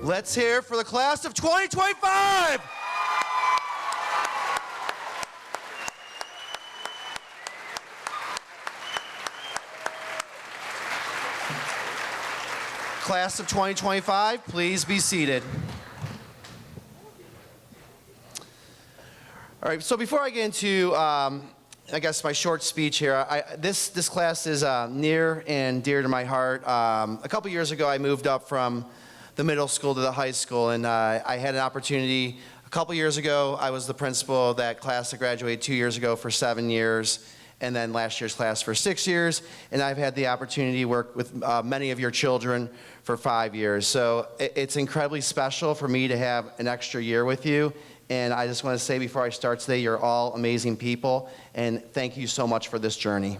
Let's hear for the class of 2025. Class of 2025, please be seated. All right, so before I get into, I guess, my short speech here, this class is near and dear to my heart. A couple years ago, I moved up from the middle school to the high school, and I had an opportunity. A couple years ago, I was the principal of that class that graduated 2 years ago for 7 years, and then last year's class for 6 years, and I've had the opportunity to work with many of your children for 5 years. So it's incredibly special for me to have an extra year with you. And I just want to say before I start today, you're all amazing people, and thank you so much for this journey.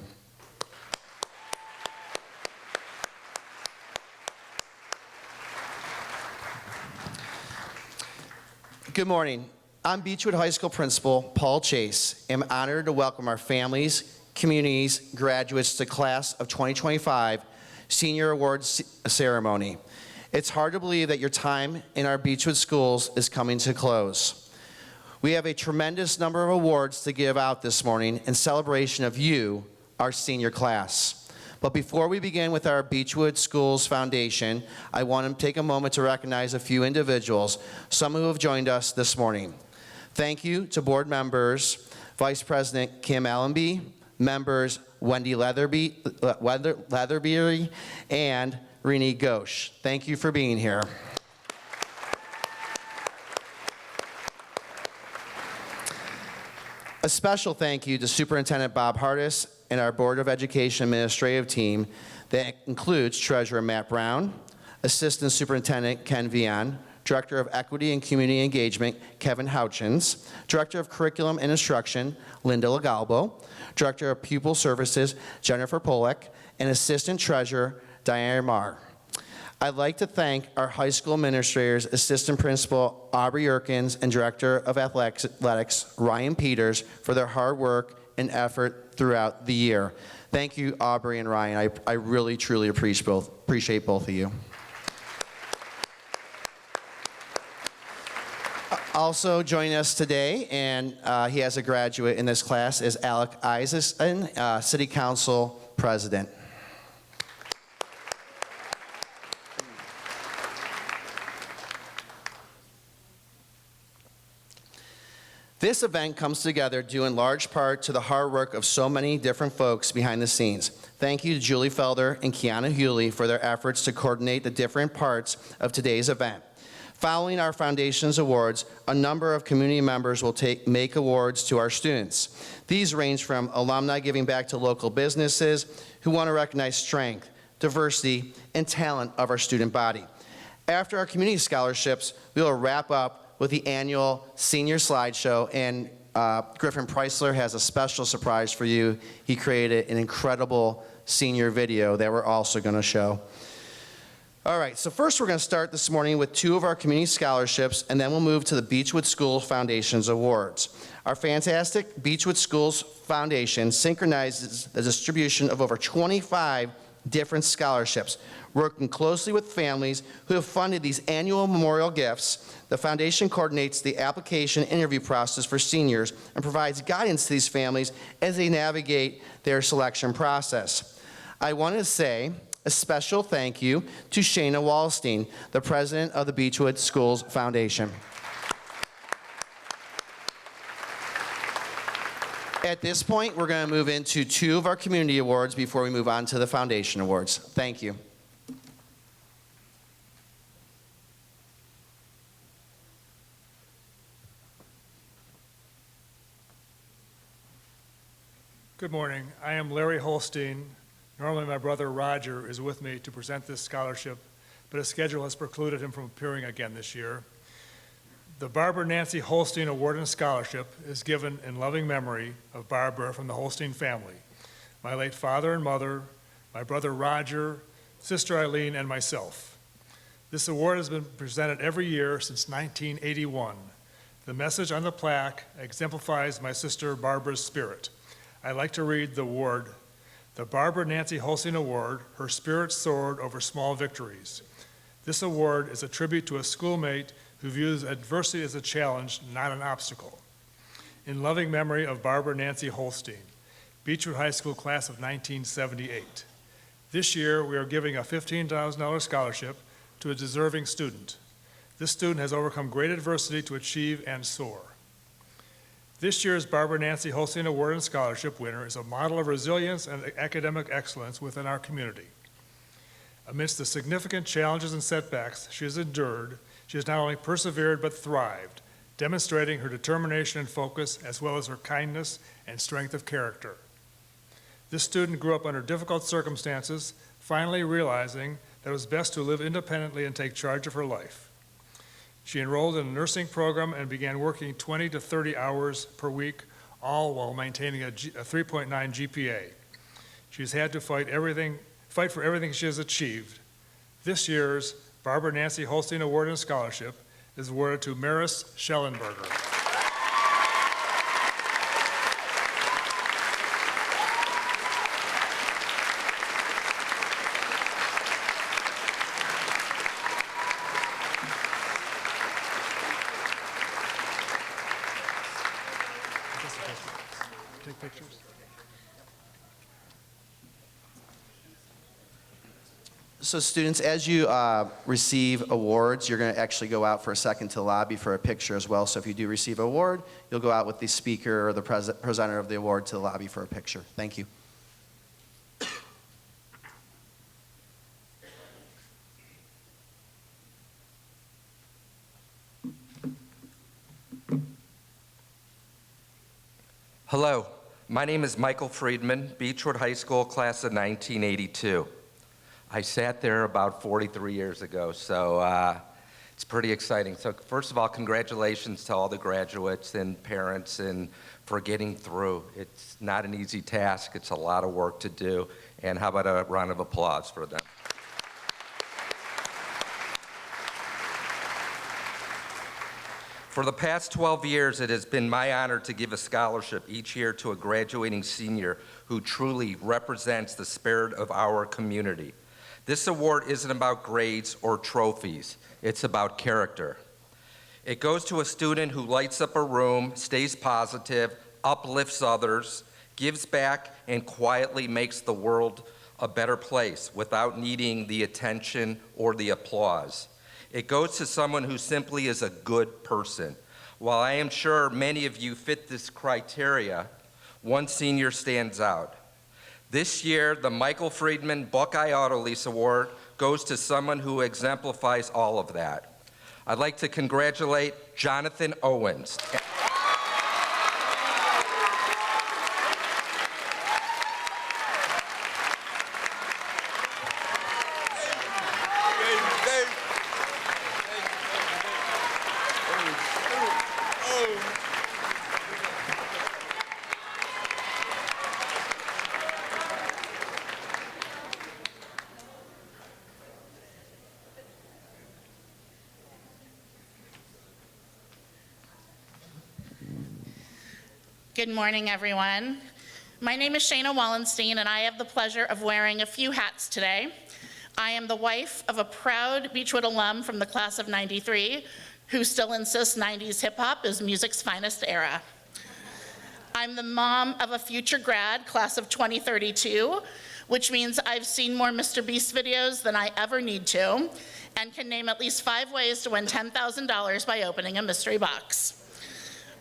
Good morning. I'm Beechwood High School Principal Paul Chase. I'm honored to welcome our families, communities, graduates to class of 2025 Senior Awards Ceremony. It's hard to believe that your time in our Beechwood schools is coming to close. We have a tremendous number of awards to give out this morning in celebration of you, our senior class. But before we begin with our Beechwood Schools Foundation, I want to take a moment to recognize a few individuals, some who have joined us this morning. Thank you to board members, Vice President Kim Allenby, members Wendy Leatherby and Rini Ghosh. Thank you for being here. A special thank you to Superintendent Bob Hardis and our Board of Education administrative team that includes Treasurer Matt Brown, Assistant Superintendent Ken Vian, Director of Equity and Community Engagement Kevin Houchins, Director of Curriculum and Instruction Linda Lagalbo, Director of Pupil Services Jennifer Polek, and Assistant Treasurer Diane Marr. I'd like to thank our high school administrators, Assistant Principal Aubrey Erkins, and Director of Athletics Ryan Peters for their hard work and effort throughout the year. Thank you, Aubrey and Ryan. I really, truly appreciate both of you. Also joining us today, and he has a graduate in this class, is Alec Isaacson, City Council President. This event comes together due in large part to the hard work of so many different folks behind the scenes. Thank you to Julie Felder and Kiana Hewley for their efforts to coordinate the different parts of today's event. Following our Foundation's awards, a number of community members will make awards to our students. These range from alumni giving back to local businesses who want to recognize strength, diversity, and talent of our student body. After our community scholarships, we will wrap up with the annual senior slideshow, and Griffin Preisler has a special surprise for you. He created an incredible senior video that we're also going to show. All right, so first we're going to start this morning with 2 of our community scholarships, and then we'll move to the Beechwood Schools Foundation's awards. Our fantastic Beechwood Schools Foundation synchronizes the distribution of over 25 different scholarships, working closely with families who have funded these annual memorial gifts. The foundation coordinates the application interview process for seniors and provides guidance to these families as they navigate their selection process. I want to say a special thank you to Shayna Wallstein, the president of the Beechwood Schools Foundation. At this point, we're going to move into 2 of our community awards before we move on to the foundation awards. Thank you. Good morning. I am Larry Holstein. Normally my brother Roger is with me to present this scholarship, but his schedule has precluded him from appearing again this year. The Barbara Nancy Holstein Award and Scholarship is given in loving memory of Barbara from the Holstein family, my late father and mother, my brother Roger, sister Eileen, and myself. This award has been presented every year since 1981. The message on the plaque exemplifies my sister Barbara's spirit. I'd like to read the award. The Barbara Nancy Holstein Award, her spirit soared over small victories. This award is a tribute to a schoolmate who views adversity as a challenge, not an obstacle. In loving memory of Barbara Nancy Holstein, Beechwood High School class of 1978. This year, we are giving a $15,000 scholarship to a deserving student. This student has overcome great adversity to achieve and soar. This year's Barbara Nancy Holstein Award and Scholarship winner is a model of resilience and academic excellence within our community. Amidst the significant challenges and setbacks she has endured, she has not only persevered but thrived, demonstrating her determination and focus as well as her kindness and strength of character. This student grew up under difficult circumstances, finally realizing that it was best to live independently and take charge of her life. She enrolled in a nursing program and began working 20 to 30 hours per week, all while maintaining a 3.9 GPA. She's had to fight for everything she has achieved. This year's Barbara Nancy Holstein Award and Scholarship is awarded to Maris Schellenberger. Take pictures. So students, as you receive awards, you're going to actually go out for a second to lobby for a picture as well. So if you do receive an award, you'll go out with the speaker or the presenter of the award to the lobby for a picture. Thank you. Hello, my name is Michael Friedman, Beechwood High School, class of 1982. I sat there about 43 years ago, so it's pretty exciting. So first of all, congratulations to all the graduates and parents and for getting through. It's not an easy task, it's a lot of work to do, and how about a round of applause for them? For the past 12 years, it has been my honor to give a scholarship each year to a graduating senior who truly represents the spirit of our community. This award isn't about grades or trophies, it's about character. It goes to a student who lights up a room, stays positive, uplifts others, gives back, and quietly makes the world a better place without needing the attention or the applause. It goes to someone who simply is a good person. While I am sure many of you fit this criteria, one senior stands out. This year, the Michael Friedman Buckeye Auto Lease Award goes to someone who exemplifies all of that. I'd like to congratulate Jonathan Owens. Good morning, everyone. My name is Shana Wallenstein, and I have the pleasure of wearing a few hats today. I am the wife of a proud Beechwood alum from the class of '93, who still insists '90s hip-hop is music's finest era. I'm the mom of a future grad, class of 2032, which means I've seen more Mr. Beast videos than I ever need to, and can name at least 5 ways to win $10,000 by opening a mystery box.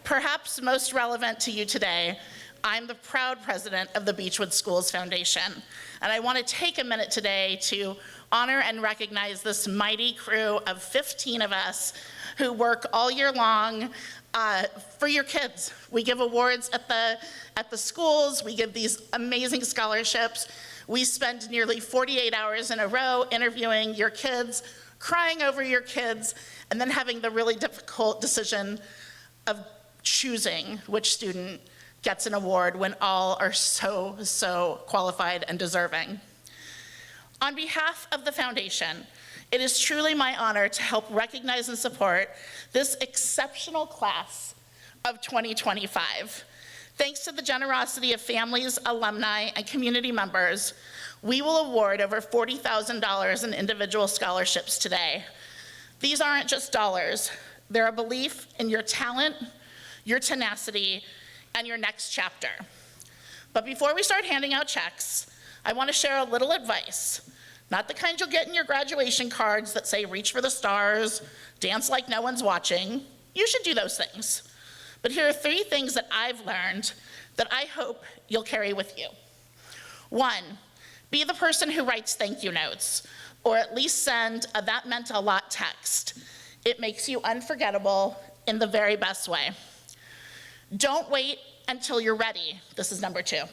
Perhaps most relevant to you today, I'm the proud president of the Beechwood Schools Foundation, and I want to take a minute today to honor and recognize this mighty crew of 15 of us who work all year long for your kids. We give awards at the schools, we give these amazing scholarships. We spend nearly 48 hours in a row interviewing your kids, crying over your kids, and then having the really difficult decision of choosing which student gets an award when all are so qualified and deserving. On behalf of the foundation, it is truly my honor to help recognize and support this exceptional class of 2025. Thanks to the generosity of families, alumni, and community members, we will award over $40,000 in individual scholarships today. These aren't just dollars. They're a belief in your talent, your tenacity, and your next chapter. But before we start handing out checks, I want to share a little advice. Not the kind you'll get in your graduation cards that say reach for the stars, dance like no one's watching. You should do those things. But here are 3 things that I've learned that I hope you'll carry with you. 1, be the person who writes thank you notes, or at least send a "that meant a lot" text. It makes you unforgettable in the very best way. Don't wait until you're ready. This is number 2.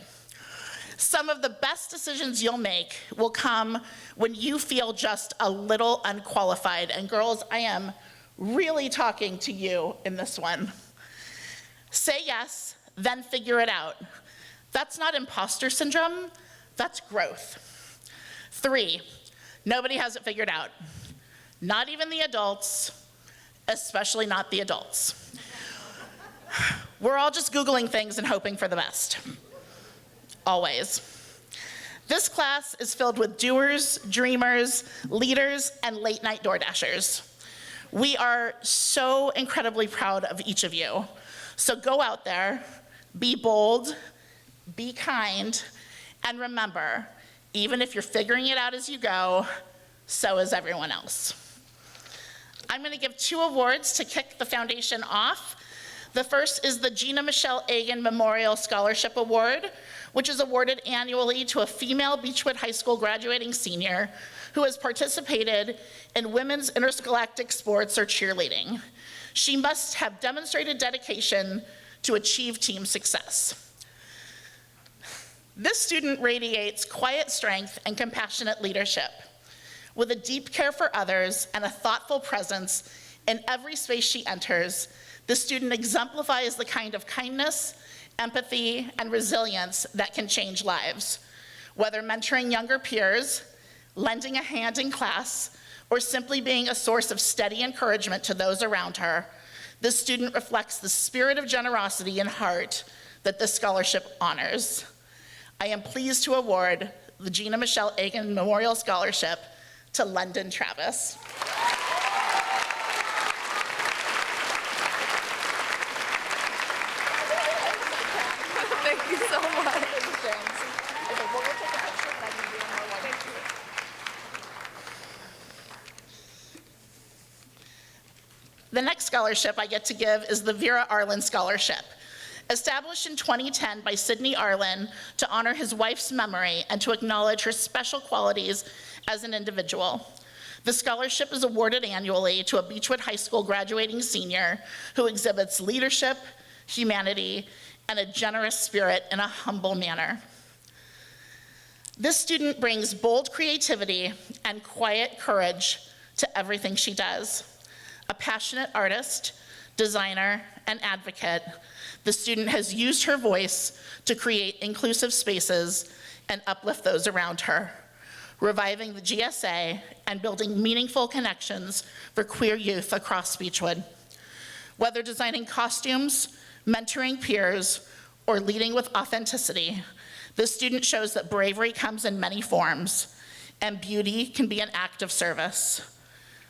Some of the best decisions you'll make will come when you feel just a little unqualified. And girls, I am really talking to you in this one. Say yes, then figure it out. That's not imposter syndrome, that's growth. 3, nobody has it figured out. Not even the adults, especially not the adults. We're all just Googling things and hoping for the best. Always. This class is filled with doers, dreamers, leaders, and late-night DoorDashers. We are so incredibly proud of each of you. So go out there, be bold, be kind, and remember, even if you're figuring it out as you go, so is everyone else. I'm going to give 2 awards to kick the foundation off. The first is the Gina Michelle Egan Memorial Scholarship Award, which is awarded annually to a female Beechwood High School graduating senior who has participated in women's interscholastic sports or cheerleading. She must have demonstrated dedication to achieve team success. This student radiates quiet strength and compassionate leadership. With a deep care for others and a thoughtful presence in every space she enters, the student exemplifies the kind of kindness, empathy, and resilience that can change lives. Whether mentoring younger peers, lending a hand in class, or simply being a source of steady encouragement to those around her, this student reflects the spirit of generosity and heart that this scholarship honors. I am pleased to award the Gina Michelle Egan Memorial Scholarship to London Travis. Thank you so much. The next scholarship I get to give is the Vera Arlen Scholarship. Established in 2010 by Sidney Arlen to honor his wife's memory and to acknowledge her special qualities as an individual. The scholarship is awarded annually to a Beechwood High School graduating senior who exhibits leadership, humanity, and a generous spirit in a humble manner. This student brings bold creativity and quiet courage to everything she does. A passionate artist, designer, and advocate, the student has used her voice to create inclusive spaces and uplift those around her, reviving the GSA and building meaningful connections for queer youth across Beechwood. Whether designing costumes, mentoring peers, or leading with authenticity, this student shows that bravery comes in many forms, and beauty can be an act of service.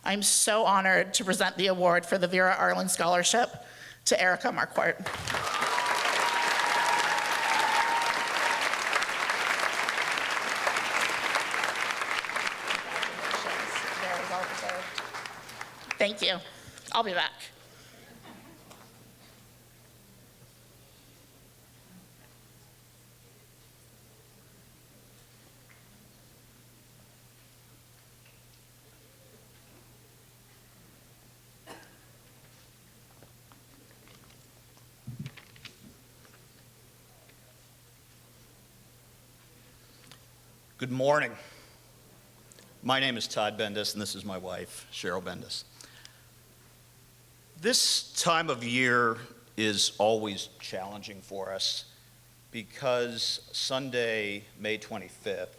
I'm so honored to present the award for the Vera Arlen Scholarship to Erica Marquardt. Thank you. I'll be back. Good morning. My name is Todd Bendis, and this is my wife, Cheryl Bendis. This time of year is always challenging for us because Sunday, May 25th,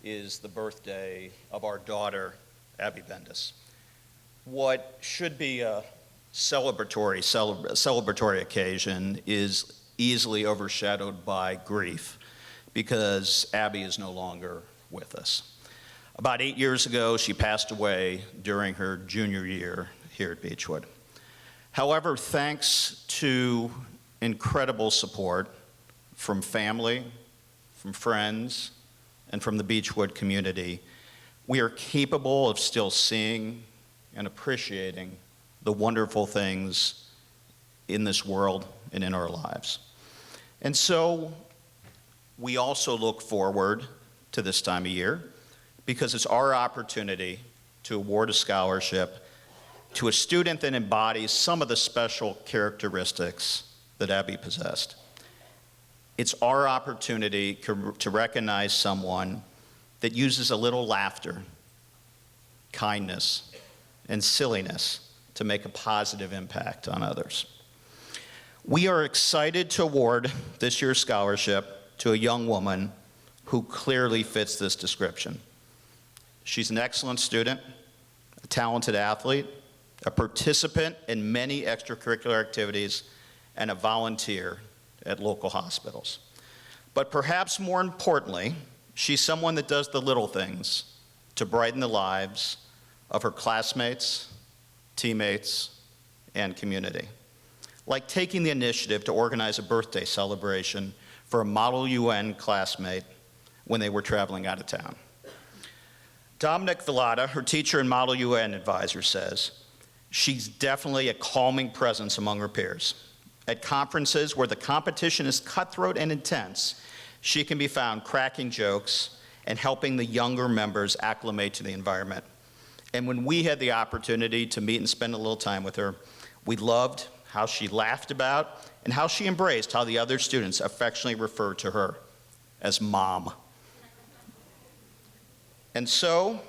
is the birthday of our daughter, Abby Bendis. What should be a celebratory occasion is easily overshadowed by grief because Abby is no longer with us. About 8 years ago, she passed away during her junior year here at Beechwood. However, thanks to incredible support from family, from friends, and from the Beechwood community, we are capable of still seeing and appreciating the wonderful things in this world and in our lives. And so we also look forward to this time of year because it's our opportunity to award a scholarship to a student that embodies some of the special characteristics that Abby possessed. It's our opportunity to recognize someone that uses a little laughter, kindness, and silliness to make a positive impact on others. We are excited to award this year's scholarship to a young woman who clearly fits this description. She's an excellent student, a talented athlete, a participant in many extracurricular activities, and a volunteer at local hospitals. But perhaps more importantly, she's someone that does the little things to brighten the lives of her classmates, teammates, and community. Like taking the initiative to organize a birthday celebration for a Model UN classmate when they were traveling out of town. Dominic Villada, her teacher and Model UN advisor, says, she's definitely a calming presence among her peers. At conferences where the competition is cutthroat and intense, she can be found cracking jokes and helping the younger members acclimate to the environment. And when we had the opportunity to meet and spend a little time with her, we loved how she laughed about and how she embraced how the other students affectionately referred to her as Mom. And so,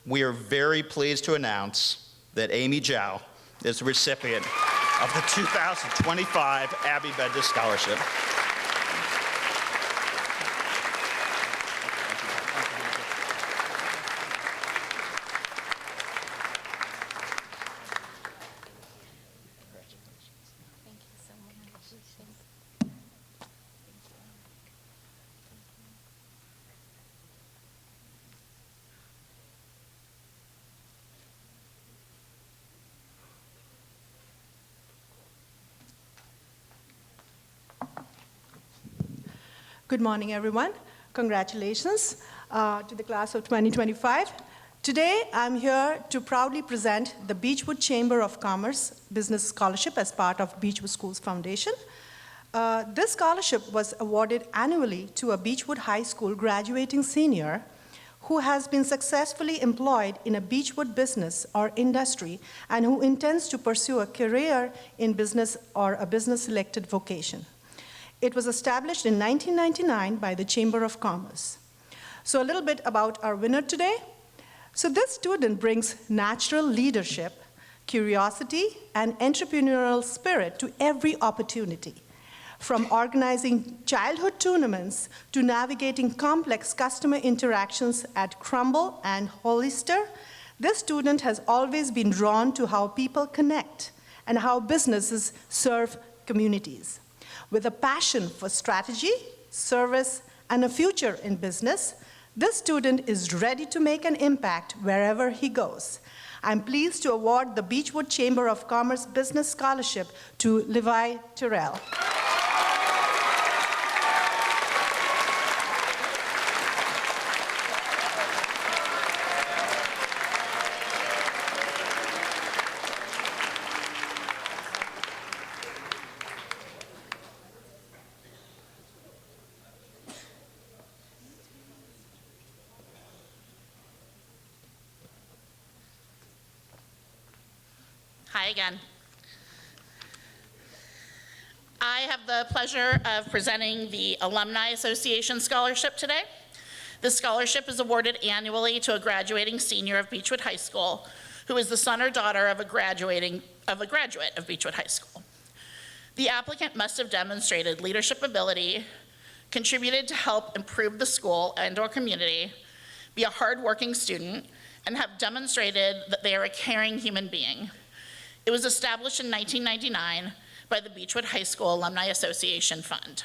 we are very pleased to announce that Amy Zhao is the recipient of the 2025 Abby Bendis Scholarship. Thank you so much. Good morning, everyone. Congratulations to the class of 2025. Today, I'm here to proudly present the Beechwood Chamber of Commerce Business Scholarship as part of Beechwood Schools Foundation. This scholarship was awarded annually to a Beechwood High School graduating senior who has been successfully employed in a Beechwood business or industry and who intends to pursue a career in business or a business-selected vocation. It was established in 1999 by the Chamber of Commerce. So a little bit about our winner today. So this student brings natural leadership, curiosity, and entrepreneurial spirit to every opportunity. From organizing childhood tournaments to navigating complex customer interactions at Crumble and Hollister, this student has always been drawn to how people connect and how businesses serve communities. With a passion for strategy, service, and a future in business, this student is ready to make an impact wherever he goes. I'm pleased to award the Beechwood Chamber of Commerce Business Scholarship to Levi Terrell. Hi again. I have the pleasure of presenting the Alumni Association Scholarship today. This scholarship is awarded annually to a graduating senior of Beechwood High School who is the son or daughter of a graduate of Beechwood High School. The applicant must have demonstrated leadership ability, contributed to help improve the school and/or community, be a hardworking student, and have demonstrated that they are a caring human being. It was established in 1999 by the Beechwood High School Alumni Association Fund.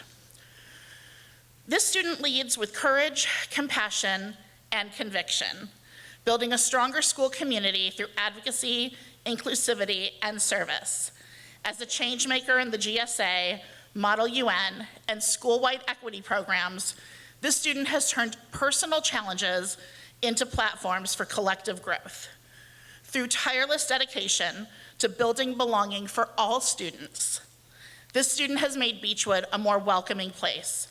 This student leads with courage, compassion, and conviction, building a stronger school community through advocacy, inclusivity, and service. As a change maker in the GSA, Model UN, and school-wide equity programs, this student has turned personal challenges into platforms for collective growth. Through tireless dedication to building belonging for all students, this student has made Beechwood a more welcoming place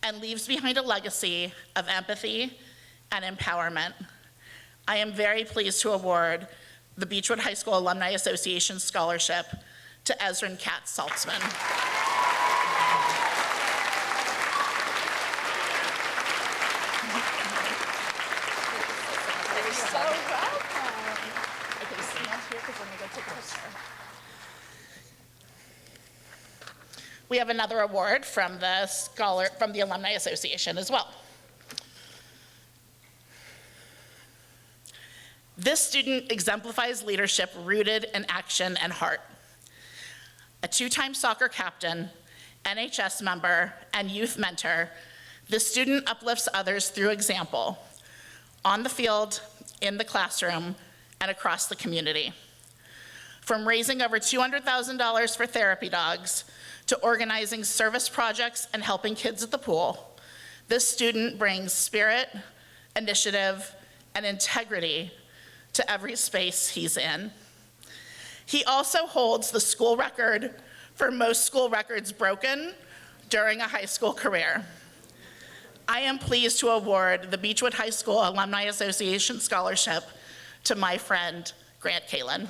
and leaves behind a legacy of empathy and empowerment. I am very pleased to award the Beechwood High School Alumni Association Scholarship to Ezrin Katz Saltzman. You're so welcome. Okay, stand here because I'm going to go take a picture. We have another award from the Alumni Association as well. This student exemplifies leadership rooted in action and heart. A two-time soccer captain, NHS member, and youth mentor, this student uplifts others through example, on the field, in the classroom, and across the community. From raising over $200,000 for therapy dogs to organizing service projects and helping kids at the pool, this student brings spirit, initiative, and integrity to every space he's in. He also holds the school record for most school records broken during a high school career. I am pleased to award the Beechwood High School Alumni Association Scholarship to my friend, Grant Kalin.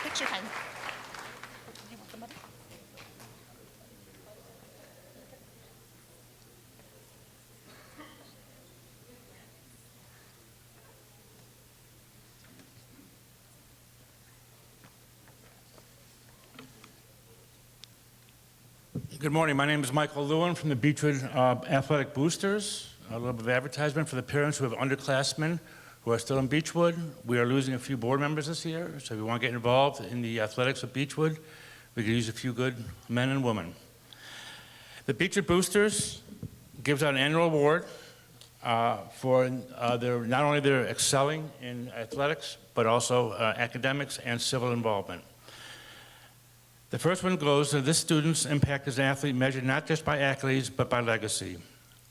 Picture time. Good morning. My name is Michael Lewin from the Beechwood Athletic Boosters. A little bit of advertisement for the parents who have underclassmen who are still in Beechwood. We are losing a few board members this year, so if you want to get involved in the athletics of Beechwood, we could use a few good men and women. The Beechwood Boosters gives out an annual award for not only their excelling in athletics, but also academics and civil involvement. The first one goes to this student's impact as an athlete measured not just by accolades, but by legacy.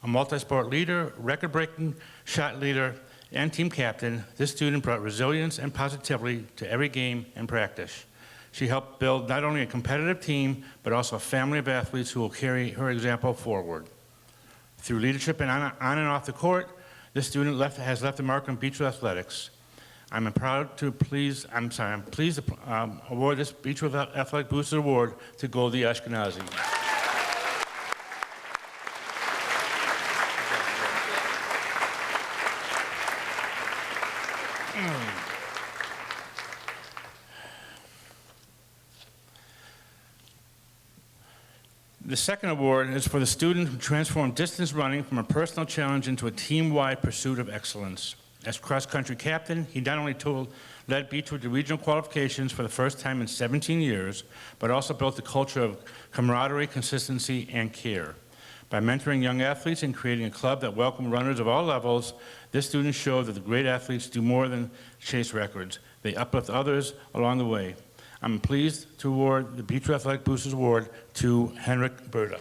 A multi-sport leader, record-breaking shot leader, and team captain, this student brought resilience and positivity to every game and practice. She helped build not only a competitive team, but also a family of athletes who will carry her example forward. Through leadership and on and off the court, this student has left a mark on Beechwood athletics. I'm pleased to award this Beechwood Athletic Booster Award to Goldie Ashkenazi. The second award is for the student who transformed distance running from a personal challenge into a team-wide pursuit of excellence. As cross-country captain, he not only led Beechwood to regional qualifications for the first time in 17 years, but also built a culture of camaraderie, consistency, and care. By mentoring young athletes and creating a club that welcomed runners of all levels, this student showed that the great athletes do more than chase records. They uplift others along the way. I'm pleased to award the Beechwood Athletic Boosters Award to Henrik Berta.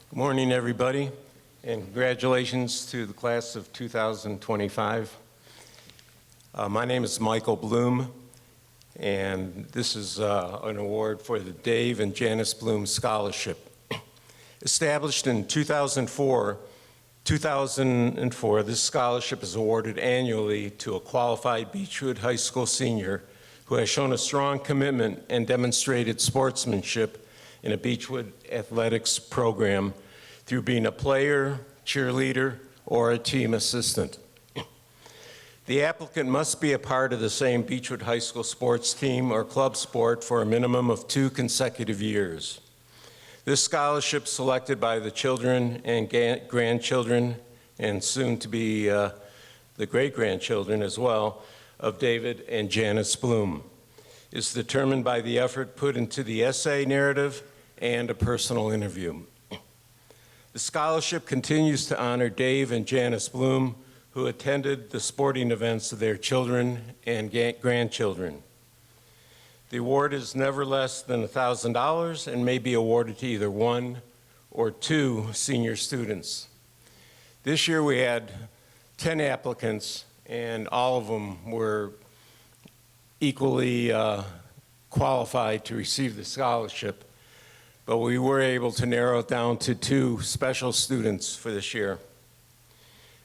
Good morning, everybody, and congratulations to the class of 2025. My name is Michael Bloom, and this is an award for the Dave and Janice Bloom Scholarship. Established in 2004 2004, this scholarship is awarded annually to a qualified Beechwood High School senior who has shown a strong commitment and demonstrated sportsmanship in a Beechwood athletics program through being a player, cheerleader, or a team assistant. The applicant must be a part of the same Beechwood High School sports team or club sport for a minimum of 2 consecutive years. This scholarship selected by the children and grandchildren, and soon to be the great-grandchildren as well, of David and Janice Bloom, is determined by the effort put into the essay narrative and a personal interview. The scholarship continues to honor Dave and Janice Bloom, who attended the sporting events of their children and grandchildren. The award is never less than $1,000 and may be awarded to either 1 or 2 senior students. This year we had 10 applicants, and all of them were equally qualified to receive the scholarship, but we were able to narrow it down to 2 special students for this year.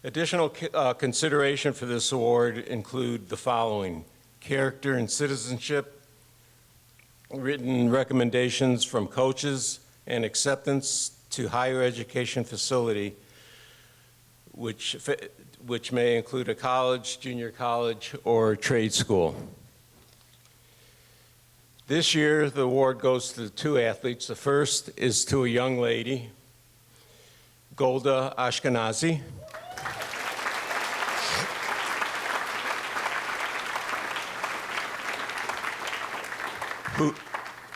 Additional consideration for this award include the following: character and citizenship, written recommendations from coaches, and acceptance to higher education facility, which may include a college, junior college, or trade school. This year, the award goes to 2 athletes. The first is to a young lady, Golda Ashkenazi,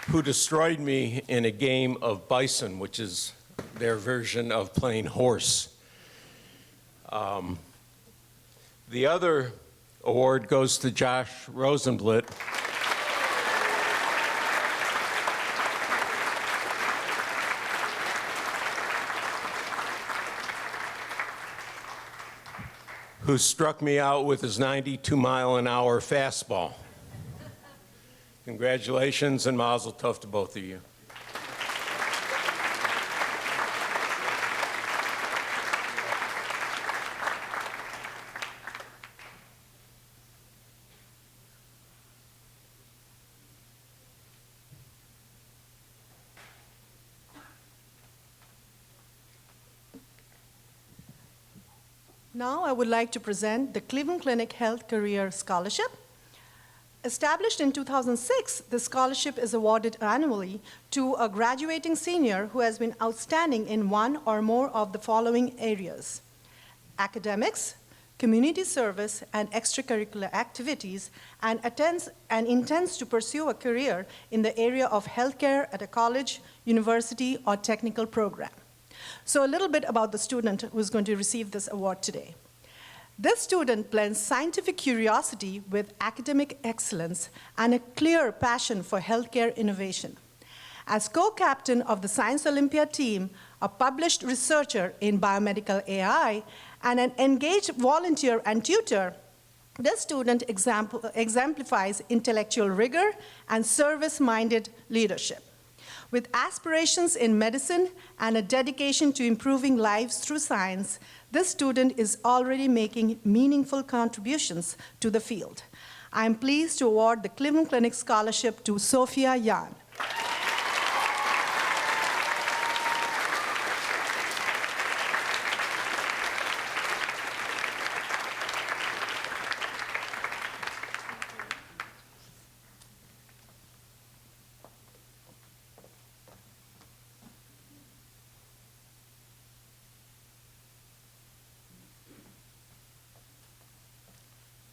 who destroyed me in a game of bison, which is their version of playing horse. The other award goes to Josh Rosenblit, who struck me out with his 92-mile-an-hour fastball. Congratulations and mazel tov to both of you. Now I would like to present the Cleveland Clinic Health Career Scholarship. Established in 2006, the scholarship is awarded annually to a graduating senior who has been outstanding in one or more of the following areas: academics, community service, and extracurricular activities, and intends to pursue a career in the area of healthcare at a college, university, or technical program. So a little bit about the student who is going to receive this award today. This student blends scientific curiosity with academic excellence and a clear passion for healthcare innovation. As co-captain of the Science Olympiad team, a published researcher in biomedical AI, and an engaged volunteer and tutor, this student exemplifies intellectual rigor and service-minded leadership. With aspirations in medicine and a dedication to improving lives through science, this student is already making meaningful contributions to the field. I am pleased to award the Cleveland Clinic Scholarship to Sophia Yan.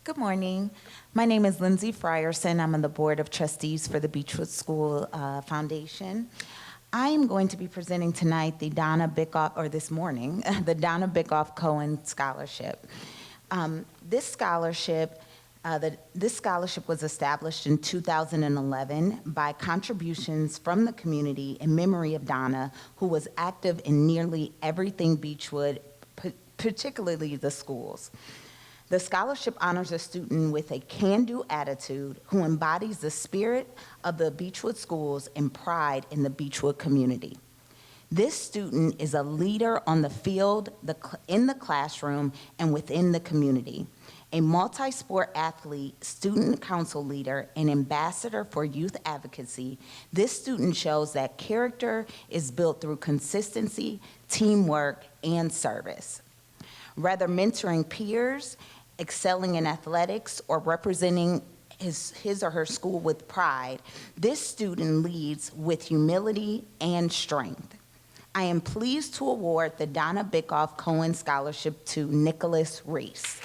Good morning. My name is Lindsay Frierson. I'm on the Board of Trustees for the Beechwood School Foundation. I am going to be presenting tonight the Donna Bickoff, or this morning, the Donna Bickoff Cohen Scholarship. This scholarship was established in 2011 by contributions from the community in memory of Donna, who was active in nearly everything Beechwood, particularly the schools. The scholarship honors a student with a can-do attitude who embodies the spirit of the Beechwood schools and pride in the Beechwood community. This student is a leader on the field, in the classroom, and within the community. A multi-sport athlete, student council leader, and ambassador for youth advocacy, this student shows that character is built through consistency, teamwork, and service. Whether mentoring peers, excelling in athletics, or representing his or her school with pride, this student leads with humility and strength. I am pleased to award the Donna Bickoff Cohen Scholarship to Nicholas Reese.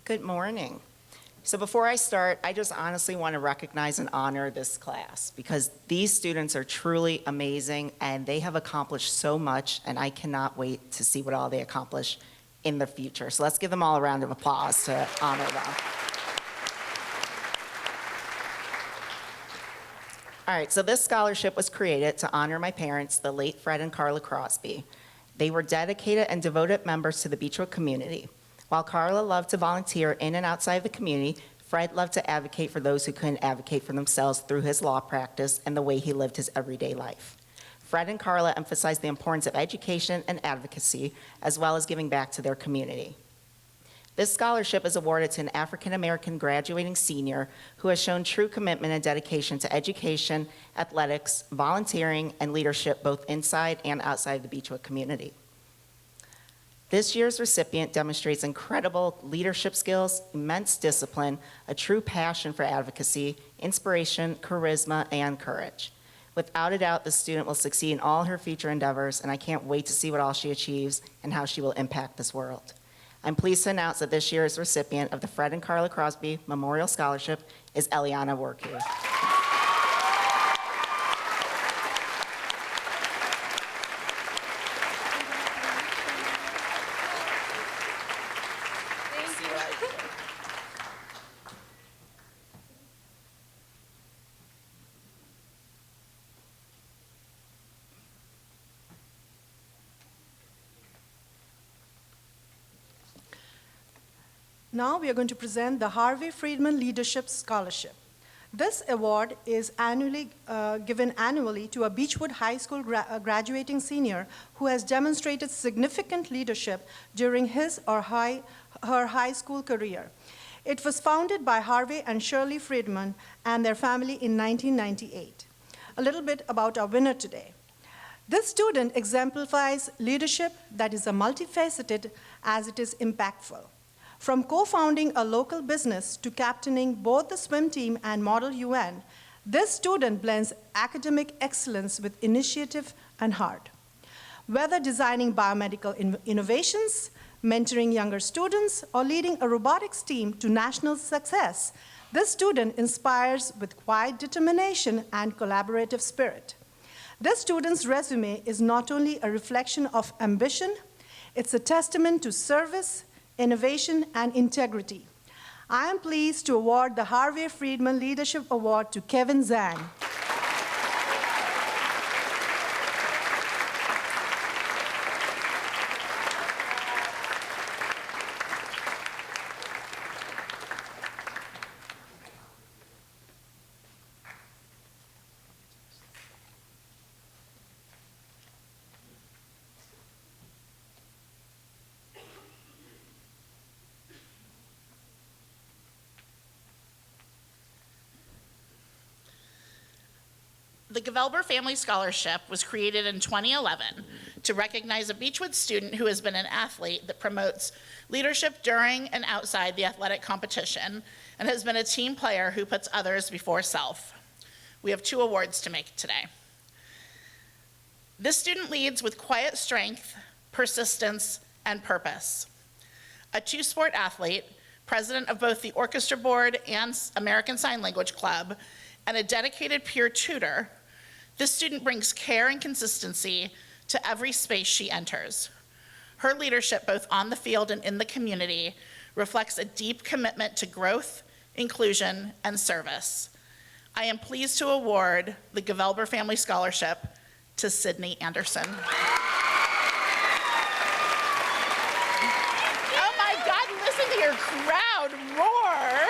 Good morning. So before I start, I just honestly want to recognize and honor this class because these students are truly amazing and they have accomplished so much, and I cannot wait to see what all they accomplish in the future. So let's give them all a round of applause to honor them. All right, so this scholarship was created to honor my parents, the late Fred and Carla Crosby. They were dedicated and devoted members to the Beechwood community. While Carla loved to volunteer in and outside the community, Fred loved to advocate for those who couldn't advocate for themselves through his law practice and the way he lived his everyday life. Fred and Carla emphasized the importance of education and advocacy, as well as giving back to their community. This scholarship is awarded to an African-American graduating senior who has shown true commitment and dedication to education, athletics, volunteering, and leadership both inside and outside the Beechwood community. This year's recipient demonstrates incredible leadership skills, immense discipline, a true passion for advocacy, inspiration, charisma, and courage. Without a doubt, the student will succeed in all her future endeavors, and I can't wait to see what all she achieves and how she will impact this world. I'm pleased to announce that this year's recipient of the Fred and Carla Crosby Memorial Scholarship is Eliana Worku. Now we are going to present the Harvey Friedman Leadership Scholarship. This award is given annually to a Beechwood High School graduating senior who has demonstrated significant leadership during his or her high school career. It was founded by Harvey and Shirley Friedman and their family in 1998. A little bit about our winner today. This student exemplifies leadership that is multifaceted as it is impactful. From co-founding a local business to captaining both the swim team and Model UN, this student blends academic excellence with initiative and heart. Whether designing biomedical innovations, mentoring younger students, or leading a robotics team to national success, this student inspires with quiet determination and collaborative spirit. This student's resume is not only a reflection of ambition, it's a testament to service, innovation, and integrity. I am pleased to award the Harvey Friedman Leadership Award to Kevin Zhang. The Gevelber Family Scholarship was created in 2011 to recognize a Beechwood student who has been an athlete that promotes leadership during and outside the athletic competition and has been a team player who puts others before self. We have 2 awards to make today. This student leads with quiet strength, persistence, and purpose. A 2-sport athlete, president of both the Orchestra Board and American Sign Language Club, and a dedicated peer tutor, this student brings care and consistency to every space she enters. Her leadership, both on the field and in the community, reflects a deep commitment to growth, inclusion, and service. I am pleased to award the Gavelber Family Scholarship to Sydney Anderson. Oh my God, listen to your crowd roar.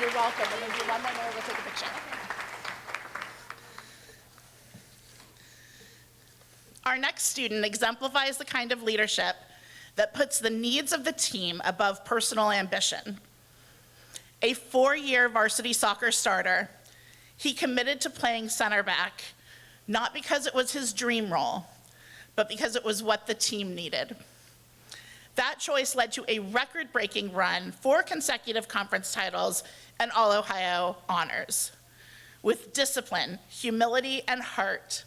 You're welcome. We're gonna do one more, then we'll go take a picture. Our next student exemplifies the kind of leadership that puts the needs of the team above personal ambition. A 4-year varsity soccer starter, he committed to playing center back, not because it was his dream role, but because it was what the team needed. That choice led to a record-breaking run, 4 consecutive conference titles, and All-Ohio honors. With discipline, humility, and heart,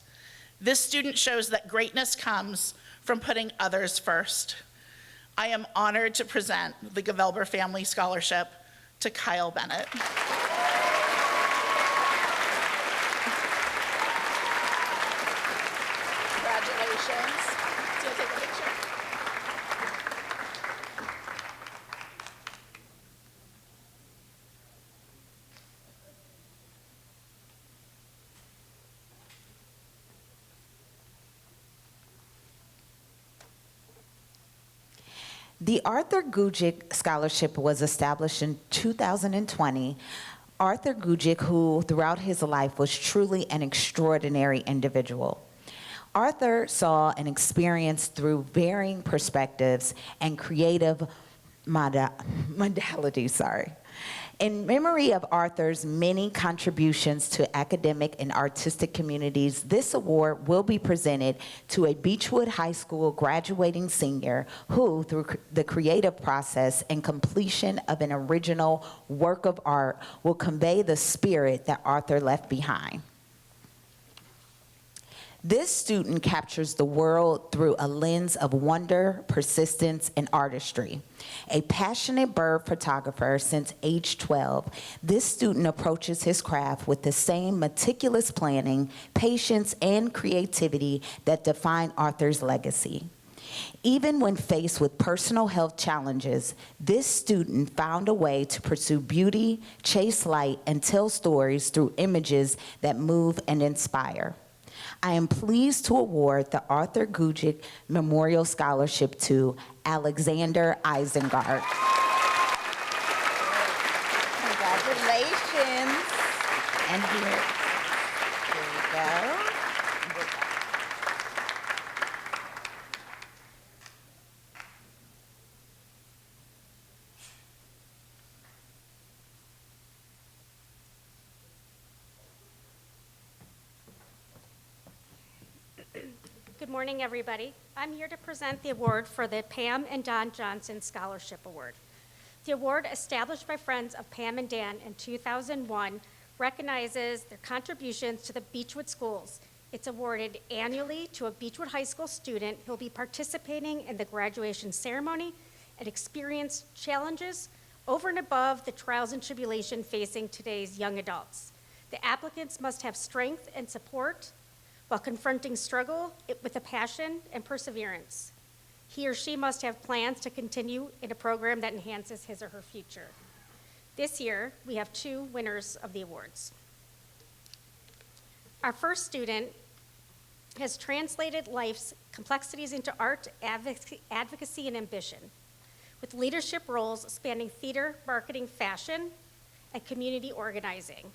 this student shows that greatness comes from putting others first. I am honored to present the Gavelber Family Scholarship to Kyle Bennett. Congratulations. Do you take a picture? The Arthur Gugick Scholarship was established in 2020. Arthur Gugick, who throughout his life was truly an extraordinary individual. Arthur saw and experienced through varying perspectives and creative modalities. In memory of Arthur's many contributions to academic and artistic communities, this award will be presented to a Beechwood High School graduating senior who, through the creative process and completion of an original work of art, will convey the spirit that Arthur left behind. This student captures the world through a lens of wonder, persistence, and artistry. A passionate bird photographer since age 12, this student approaches his craft with the same meticulous planning, patience, and creativity that define Arthur's legacy. Even when faced with personal health challenges, this student found a way to pursue beauty, chase light, and tell stories through images that move and inspire. I am pleased to award the Arthur Gugick Memorial Scholarship to Alexander Isengard. Congratulations. And here we go. Good morning, everybody. I'm here to present the award for the Pam and Don Johnson Scholarship Award. The award, established by Friends of Pam and Dan in 2001, recognizes their contributions to the Beechwood schools. It's awarded annually to a Beechwood High School student who will be participating in the graduation ceremony and experience challenges over and above the trials and tribulation facing today's young adults. The applicants must have strength and support while confronting struggle with a passion and perseverance. He or she must have plans to continue in a program that enhances his or her future. This year, we have 2 winners of the awards. Our first student has translated life's complexities into art, advocacy, and ambition, with leadership roles spanning theater, marketing, fashion, and community organizing.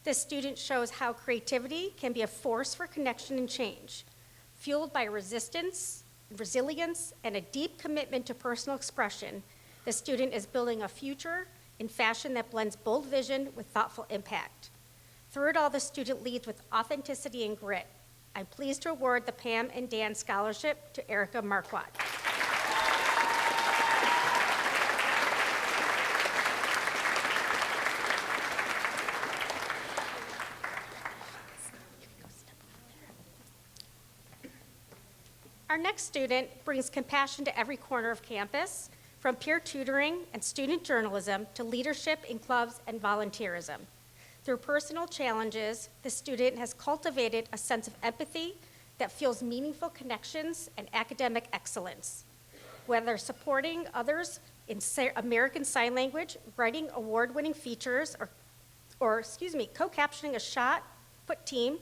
This student shows how creativity can be a force for connection and change, fueled by resistance, resilience, and a deep commitment to personal expression. The student is building a future in fashion that blends bold vision with thoughtful impact. Through it all, the student leads with authenticity and grit. I'm pleased to award the Pam and Dan Scholarship to Erica Marquardt. Our next student brings compassion to every corner of campus, from peer tutoring and student journalism to leadership in clubs and volunteerism. Through personal challenges, the student has cultivated a sense of empathy that fuels meaningful connections and academic excellence. Whether supporting others in American Sign Language, writing award-winning features, co-captioning a shot put team.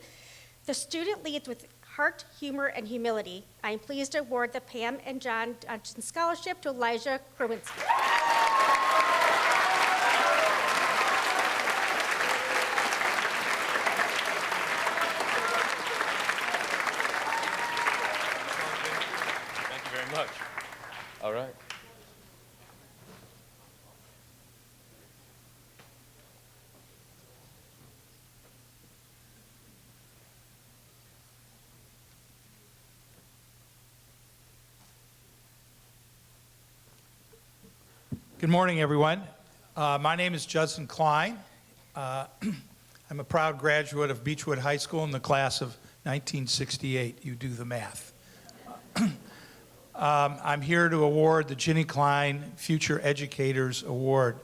The student leads with heart, humor, and humility. I am pleased to award the Pam and John Johnson Scholarship to Elijah Krowinski. Thank you very much. All right. Good morning, everyone. My name is Judson Klein. I'm a proud graduate of Beechwood High School in the class of 1968. You do the math. I'm here to award the Ginny Klein Future Educators Award.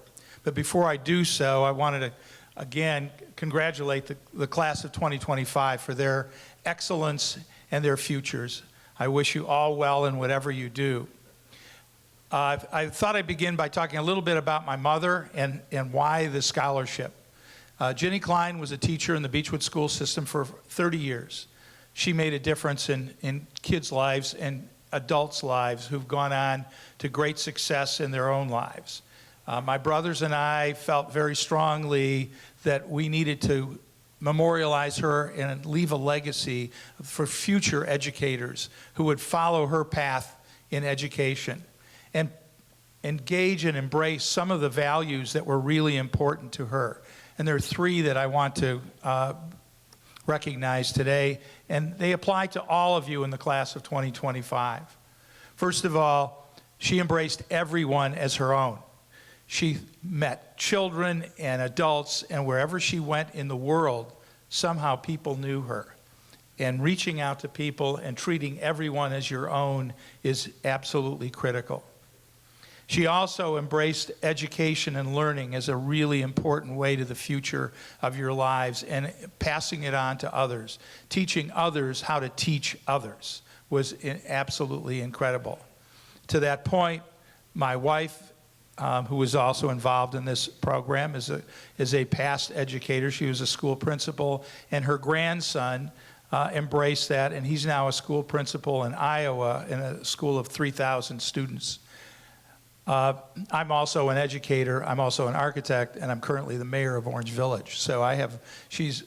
But before I do so, I wanted to, again, congratulate the class of 2025 for their excellence and their futures. I wish you all well in whatever you do. I thought I'd begin by talking a little bit about my mother and why the scholarship. Ginny Klein was a teacher in the Beechwood school system for 30 years. She made a difference in kids' lives and adults' lives who've gone on to great success in their own lives. My brothers and I felt very strongly that we needed to memorialize her and leave a legacy for future educators who would follow her path in education and engage and embrace some of the values that were really important to her. And there are three that I want to recognize today, and they apply to all of you in the class of 2025. First of all, she embraced everyone as her own. She met children and adults, and wherever she went in the world, somehow people knew her. And reaching out to people and treating everyone as your own is absolutely critical. She also embraced education and learning as a really important way to the future of your lives and passing it on to others. Teaching others how to teach others was absolutely incredible. To that point, my wife, who was also involved in this program, is a past educator. She was a school principal, and her grandson embraced that, and he's now a school principal in Iowa in a school of 3,000 students. I'm also an educator, I'm also an architect, and I'm currently the mayor of Orange Village. So she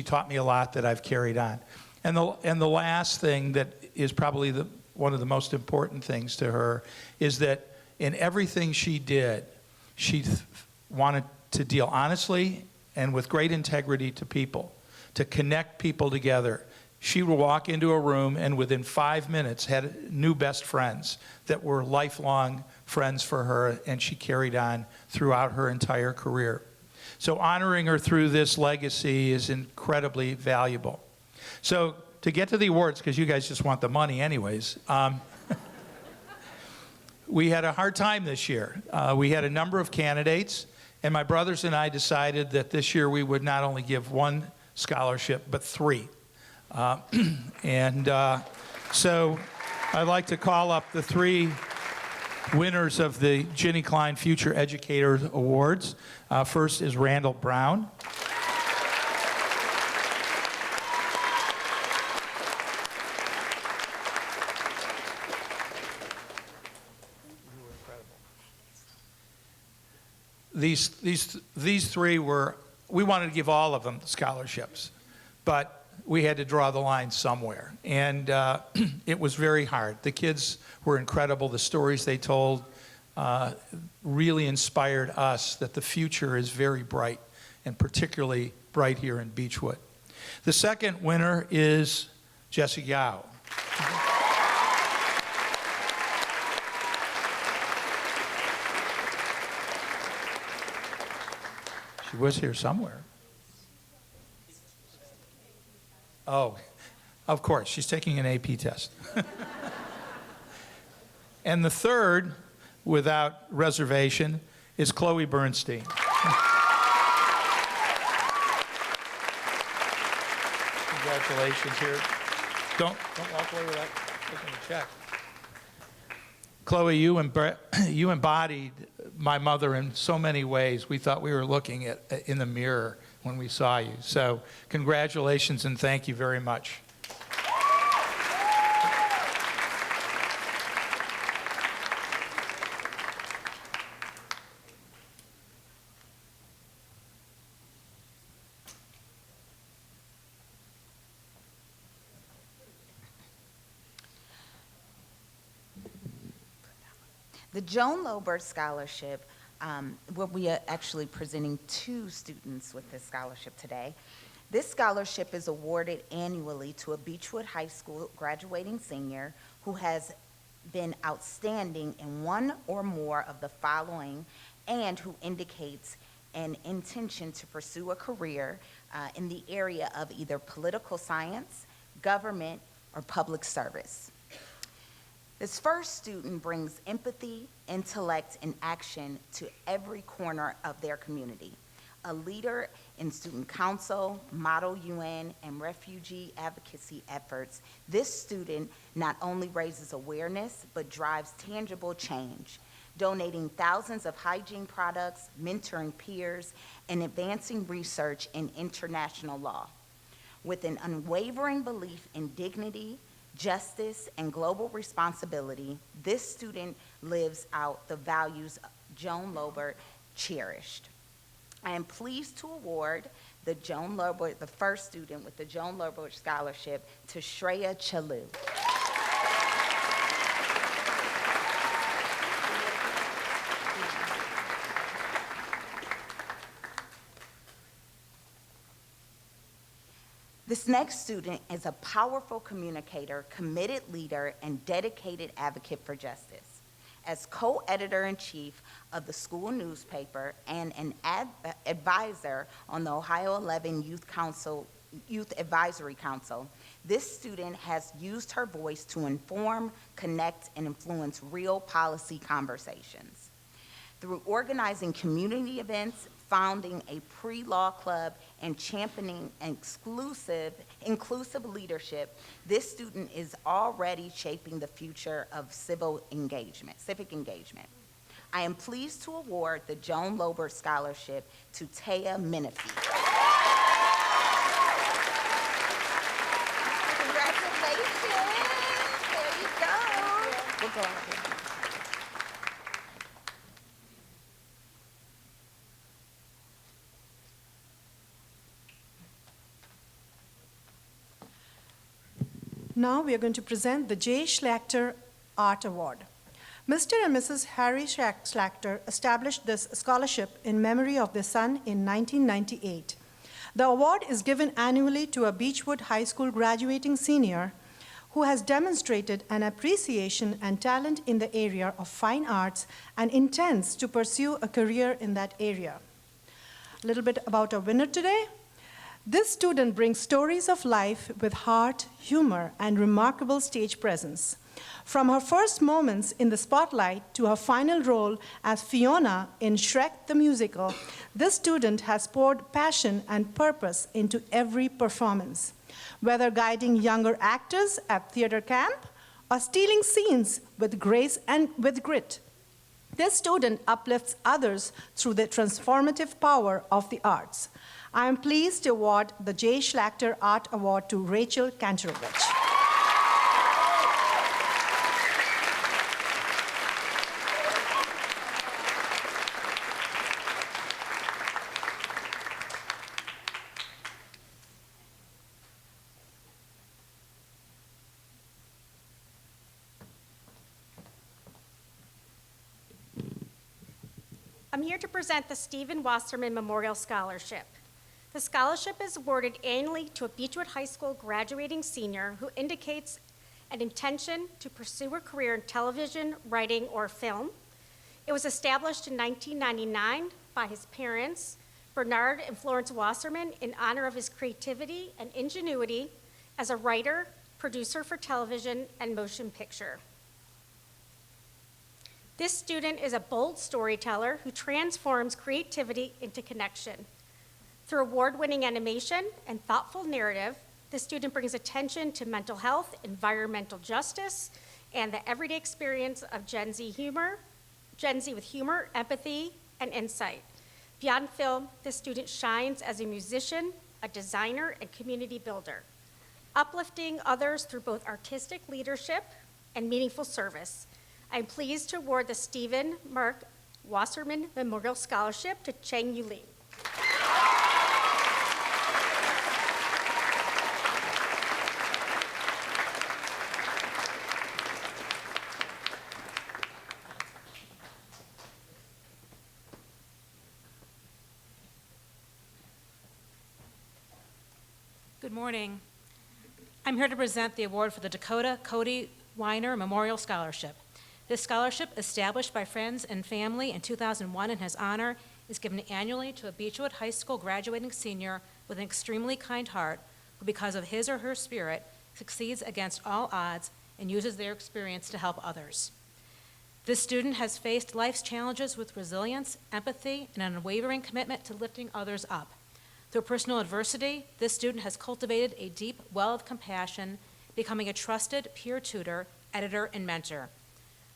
taught me a lot that I've carried on. And the last thing that is probably one of the most important things to her is that in everything she did, she wanted to deal honestly and with great integrity to people, to connect people together. She would walk into a room and within 5 minutes had new best friends that were lifelong friends for her, and she carried on throughout her entire career. So honoring her through this legacy is incredibly valuable. So to get to the awards, because you guys just want the money anyways, we had a hard time this year. We had a number of candidates, and my brothers and I decided that this year we would not only give one scholarship, but three. So I'd like to call up the three winners of the Ginny Klein Future Educator Awards. First is Randall Brown. These three we wanted to give all of them scholarships, but we had to draw the line somewhere, and it was very hard. The kids were incredible. The stories they told really inspired us that the future is very bright, and particularly bright here in Beechwood. The second winner is Jessie Yao. She was here somewhere. Oh, of course, she's taking an AP test. And the third, without reservation, is Chloe Bernstein. Congratulations here. Don't walk away without taking a check. Chloe, you embodied my mother in so many ways. We thought we were looking in the mirror when we saw you. So congratulations and thank you very much. The Joan Lober Scholarship, we are actually presenting 2 students with this scholarship today. This scholarship is awarded annually to a Beechwood High School graduating senior who has been outstanding in one or more of the following and who indicates an intention to pursue a career in the area of either political science, government, or public service. This first student brings empathy, intellect, and action to every corner of their community. A leader in student council, Model UN, and refugee advocacy efforts, this student not only raises awareness, but drives tangible change, donating thousands of hygiene products, mentoring peers, and advancing research in international law. With an unwavering belief in dignity, justice, and global responsibility, this student lives out the values Joan Lober cherished. I am pleased to award the first student with the Joan Lober Scholarship to Shreya Chalu. This next student is a powerful communicator, committed leader, and dedicated advocate for justice. As co-editor-in-chief of the school newspaper and an advisor on the Ohio 11 Youth Advisory Council, this student has used her voice to inform, connect, and influence real policy conversations. Through organizing community events, founding a pre-law club, and championing inclusive leadership, this student is already shaping the future of civic engagement. I am pleased to award the Joan Lober Scholarship to Taya Menifee. Congratulations, there you go. We'll go ahead. Now we are going to present the J. Schlachter Art Award. Mr. and Mrs. Harry Schlachter established this scholarship in memory of their son in 1998. The award is given annually to a Beechwood High School graduating senior who has demonstrated an appreciation and talent in the area of fine arts and intends to pursue a career in that area. A little bit about our winner today. This student brings stories of life with heart, humor, and remarkable stage presence. From her first moments in the spotlight to her final role as Fiona in Shrek the Musical, this student has poured passion and purpose into every performance. Whether guiding younger actors at theater camp or stealing scenes with grace and with grit, this student uplifts others through the transformative power of the arts. I am pleased to award the J. Schlachter Art Award to Rachel Kantorowicz. I'm here to present the Stephen Wasserman Memorial Scholarship. The scholarship is awarded annually to a Beechwood High School graduating senior who indicates an intention to pursue a career in television, writing, or film. It was established in 1999 by his parents, Bernard and Florence Wasserman, in honor of his creativity and ingenuity as a writer, producer for television, and motion picture. This student is a bold storyteller who transforms creativity into connection. Through award-winning animation and thoughtful narrative, the student brings attention to mental health, environmental justice, and the everyday experience of Gen Z humor, Gen Z with humor, empathy, and insight. Beyond film, this student shines as a musician, a designer, and community builder, uplifting others through both artistic leadership and meaningful service. I'm pleased to award the Stephen Mark Wasserman Memorial Scholarship to Cheng Yu Li. Good morning. I'm here to present the award for the Dakota Cody Weiner Memorial Scholarship. This scholarship, established by friends and family in 2001 in his honor, is given annually to a Beechwood High School graduating senior with an extremely kind heart who, because of his or her spirit, succeeds against all odds and uses their experience to help others. This student has faced life's challenges with resilience, empathy, and an unwavering commitment to lifting others up. Through personal adversity, this student has cultivated a deep well of compassion, becoming a trusted peer tutor, editor, and mentor.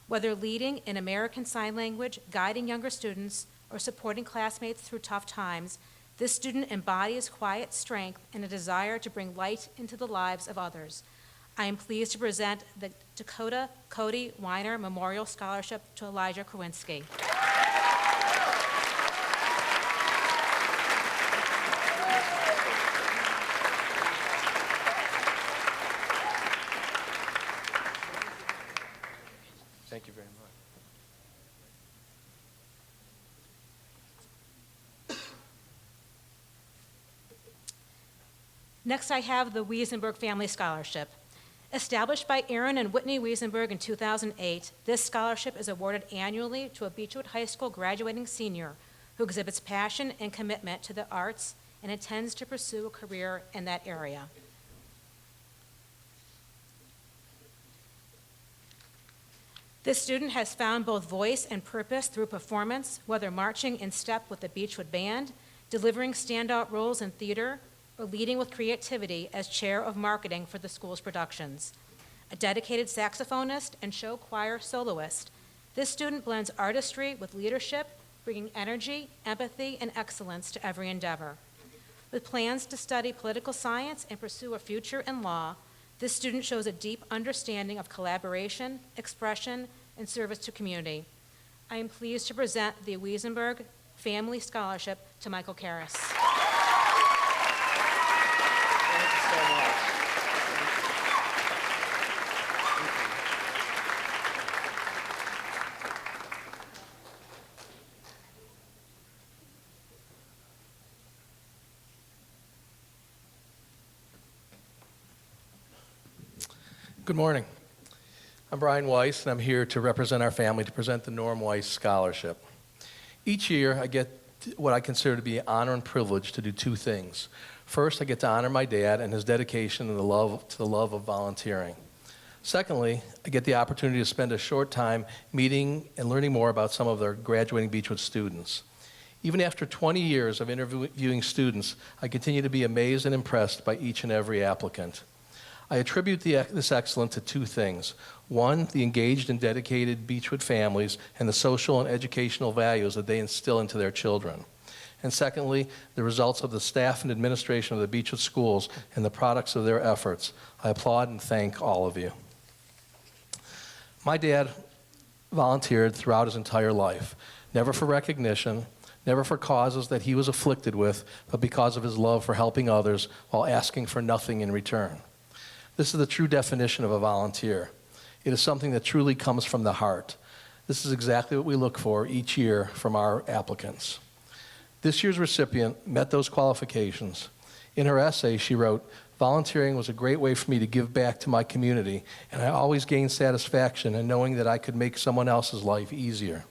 Whether leading in American Sign Language, guiding younger students, or supporting classmates through tough times, this student embodies quiet strength and a desire to bring light into the lives of others. I am pleased to present the Dakota Cody Weiner Memorial Scholarship to Elijah Kowinski. Thank you very much. Next, I have the Wiesenberg Family Scholarship. Established by Aaron and Whitney Wiesenberg in 2008, this scholarship is awarded annually to a Beechwood High School graduating senior who exhibits passion and commitment to the arts and intends to pursue a career in that area. This student has found both voice and purpose through performance, whether marching in step with the Beechwood Band, delivering standout roles in theater, or leading with creativity as chair of marketing for the school's productions. A dedicated saxophonist and show choir soloist, this student blends artistry with leadership, bringing energy, empathy, and excellence to every endeavor. With plans to study political science and pursue a future in law, this student shows a deep understanding of collaboration, expression, and service to community. I am pleased to present the Wiesenberg Family Scholarship to Michael Karras. Thank you so much. Good morning. I'm Brian Weiss, and I'm here to represent our family to present the Norm Weiss Scholarship. Each year, I get what I consider to be an honor and privilege to do two things. First, I get to honor my dad and his dedication and the love of volunteering. Secondly, I get the opportunity to spend a short time meeting and learning more about some of their graduating Beechwood students. Even after 20 years of interviewing students, I continue to be amazed and impressed by each and every applicant. I attribute this excellence to two things. One, the engaged and dedicated Beechwood families and the social and educational values that they instill into their children. And secondly, the results of the staff and administration of the Beechwood schools and the products of their efforts. I applaud and thank all of you. My dad volunteered throughout his entire life, never for recognition, never for causes that he was afflicted with, but because of his love for helping others while asking for nothing in return. This is the true definition of a volunteer. It is something that truly comes from the heart. This is exactly what we look for each year from our applicants. This year's recipient met those qualifications. In her essay, she wrote, "Volunteering was a great way for me to give back to my community, and I always gained satisfaction in knowing that I could make someone else's life easier."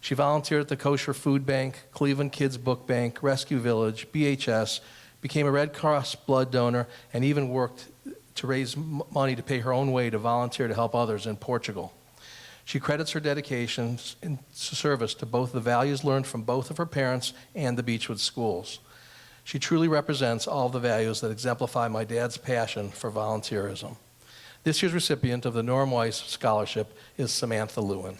She volunteered at the Kosher Food Bank, Cleveland Kids Book Bank, Rescue Village, BHS, became a Red Cross blood donor, and even worked to raise money to pay her own way to volunteer to help others in Portugal. She credits her dedication and service to both the values learned from both of her parents and the Beechwood schools. She truly represents all the values that exemplify my dad's passion for volunteerism. This year's recipient of the Norm Weiss Scholarship is Samantha Lewin.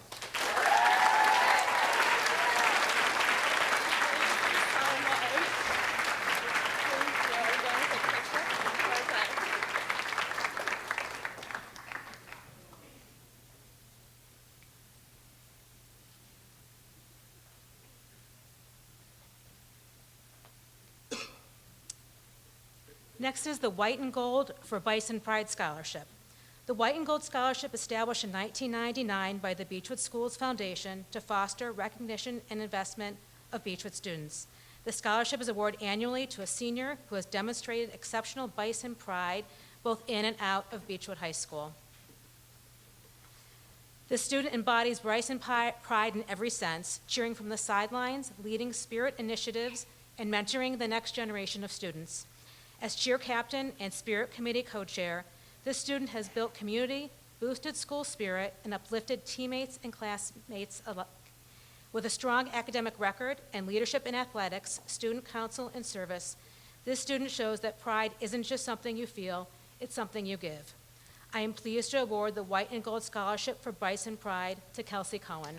Next is the White and Gold for Bison Pride Scholarship. The White and Gold Scholarship, established in 1999 by the Beechwood Schools Foundation to foster recognition and investment of Beechwood students. The scholarship is awarded annually to a senior who has demonstrated exceptional bison pride both in and out of Beechwood High School. The student embodies bison pride in every sense, cheering from the sidelines, leading spirit initiatives, and mentoring the next generation of students. As cheer captain and spirit committee co-chair, this student has built community, boosted school spirit, and uplifted teammates and classmates alike. With a strong academic record and leadership in athletics, student council, and service, this student shows that pride isn't just something you feel, it's something you give. I am pleased to award the White and Gold Scholarship for Bison Pride to Kelsey Cohen.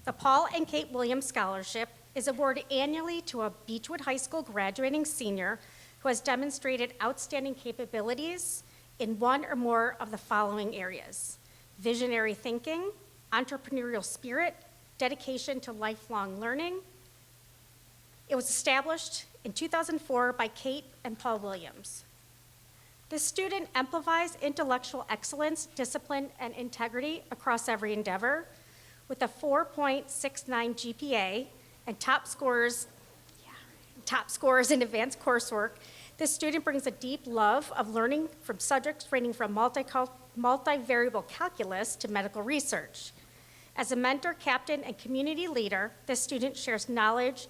The Paul and Kate Williams Scholarship is awarded annually to a Beechwood High School graduating senior who has demonstrated outstanding capabilities in one or more of the following areas: visionary thinking, entrepreneurial spirit, dedication to lifelong learning. It was established in 2004 by Kate and Paul Williams. This student amplifies intellectual excellence, discipline, and integrity across every endeavor. With a 4.69 GPA and top scores in advanced coursework, this student brings a deep love of learning from subjects ranging from multivariable calculus to medical research. As a mentor, captain, and community leader, this student shares knowledge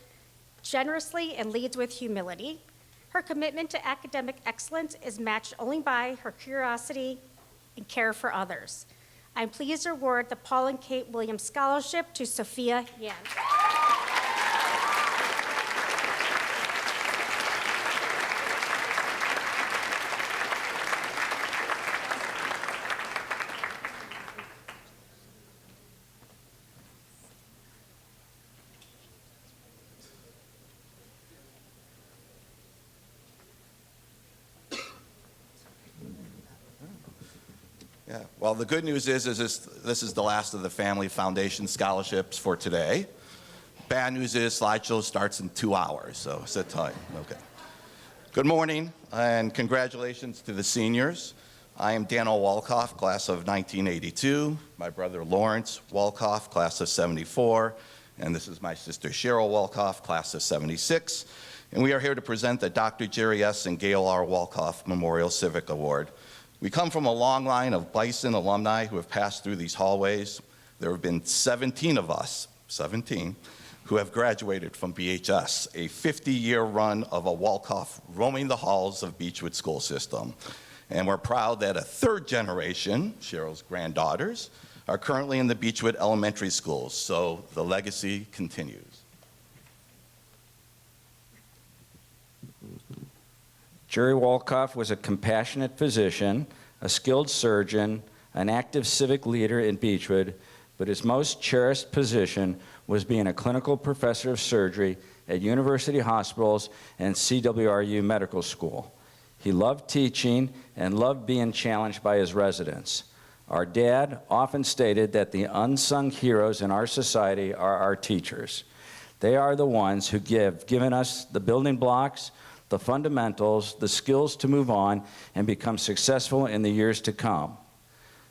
generously and leads with humility. Her commitment to academic excellence is matched only by her curiosity and care for others. I'm pleased to award the Paul and Kate Williams Scholarship to Sophia Yan. Yeah, well, the good news is this is the last of the Family Foundation scholarships for today. Bad news is slideshow starts in 2 hours, so sit tight. Okay. Good morning, and congratulations to the seniors. I am Daniel Walkoff, class of 1982. My brother Lawrence Walkoff, class of 74. And this is my sister Cheryl Walkoff, class of 76. And we are here to present the Dr. Jerry S. and Gail R. Walkoff Memorial Civic Award. We come from a long line of Bison alumni who have passed through these hallways. There have been 17 of us, 17, who have graduated from BHS, a 50-year run of a Walkoff roaming the halls of Beechwood school system. And we're proud that a third generation, Cheryl's granddaughters, are currently in the Beechwood elementary schools, so the legacy continues. Jerry Walkoff was a compassionate physician, a skilled surgeon, an active civic leader in Beechwood, but his most cherished position was being a clinical professor of surgery at university hospitals and CWRU Medical School. He loved teaching and loved being challenged by his residents. Our dad often stated that the unsung heroes in our society are our teachers. They are the ones who given us the building blocks, the fundamentals, the skills to move on and become successful in the years to come.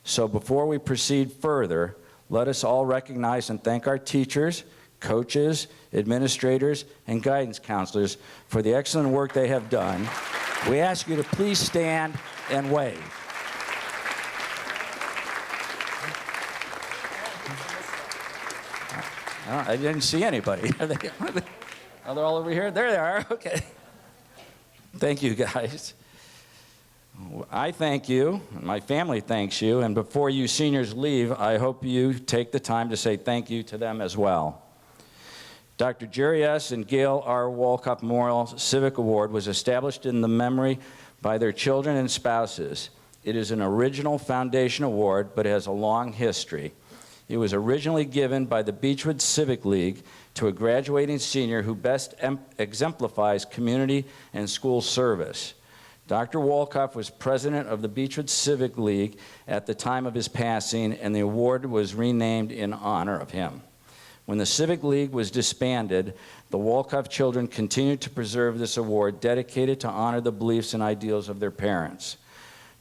So before we proceed further, let us all recognize and thank our teachers, coaches, administrators, and guidance counselors for the excellent work they have done. We ask you to please stand and wave. I didn't see anybody. Are they all over here? There they are, okay. Thank you, guys. I thank you, my family thanks you, and before you seniors leave, I hope you take the time to say thank you to them as well. Dr. Jerry S. and Gail R. Walkoff Memorial Civic Award was established in the memory by their children and spouses. It is an original foundation award, but it has a long history. It was originally given by the Beechwood Civic League to a graduating senior who best exemplifies community and school service. Dr. Wolkoff was president of the Beechwood Civic League at the time of his passing, and the award was renamed in honor of him. When the Civic League was disbanded, the Wolkoff children continued to preserve this award dedicated to honor the beliefs and ideals of their parents.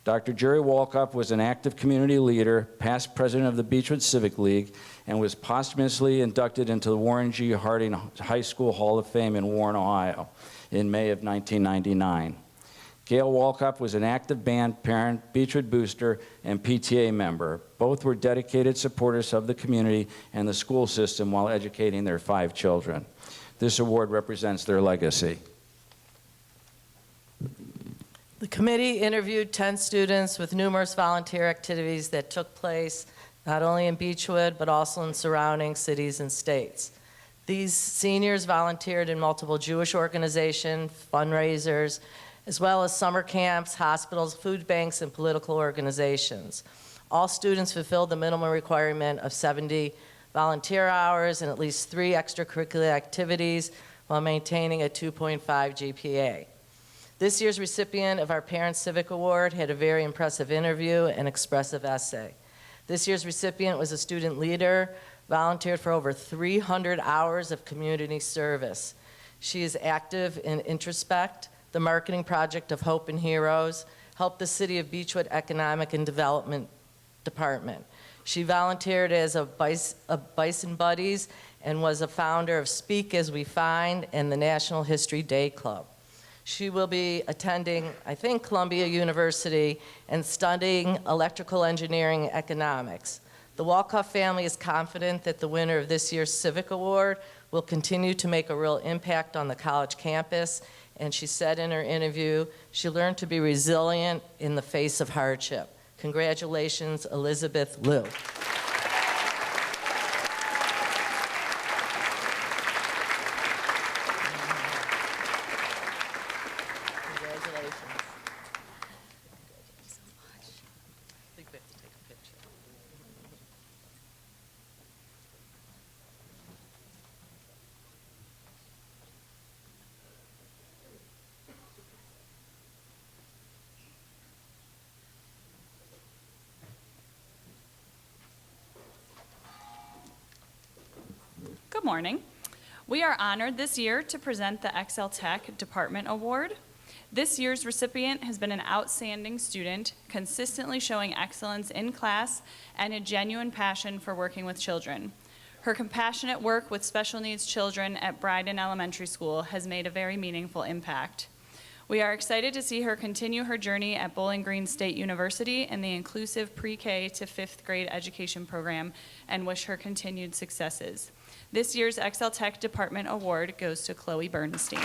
Dr. Jerry Wolkoff was an active community leader, past president of the Beechwood Civic League, and was posthumously inducted into the Warren G. Harding High School Hall of Fame in Warren, Ohio, in May of 1999. Gail Wolkoff was an active band parent, Beechwood booster, and PTA member. Both were dedicated supporters of the community and the school system while educating their 5 children. This award represents their legacy. The committee interviewed 10 students with numerous volunteer activities that took place not only in Beechwood, but also in surrounding cities and states. These seniors volunteered in multiple Jewish organizations, fundraisers, as well as summer camps, hospitals, food banks, and political organizations. All students fulfilled the minimum requirement of 70 volunteer hours and at least 3 extracurricular activities while maintaining a 2.5 GPA. This year's recipient of our Parents Civic Award had a very impressive interview and expressive essay. This year's recipient was a student leader, volunteered for over 300 hours of community service. She is active in Introspect, the marketing project of Hope and Heroes, helped the City of Beechwood Economic and Development Department. She volunteered as a Bison Buddies and was a founder of Speak As We Find and the National History Day Club. She will be attending, I think, Columbia University and studying electrical engineering economics. The Wolkoff family is confident that the winner of this year's Civic Award will continue to make a real impact on the college campus, and she said in her interview, she learned to be resilient in the face of hardship. Congratulations, Elizabeth Liu. Good morning. We are honored this year to present the Excel Tech Department Award. This year's recipient has been an outstanding student, consistently showing excellence in class and a genuine passion for working with children. Her compassionate work with special needs children at Bryden Elementary School has made a very meaningful impact. We are excited to see her continue her journey at Bowling Green State University in the inclusive pre-K to 5th grade education program and wish her continued successes. This year's Excel Tech Department Award goes to Chloe Bernstein.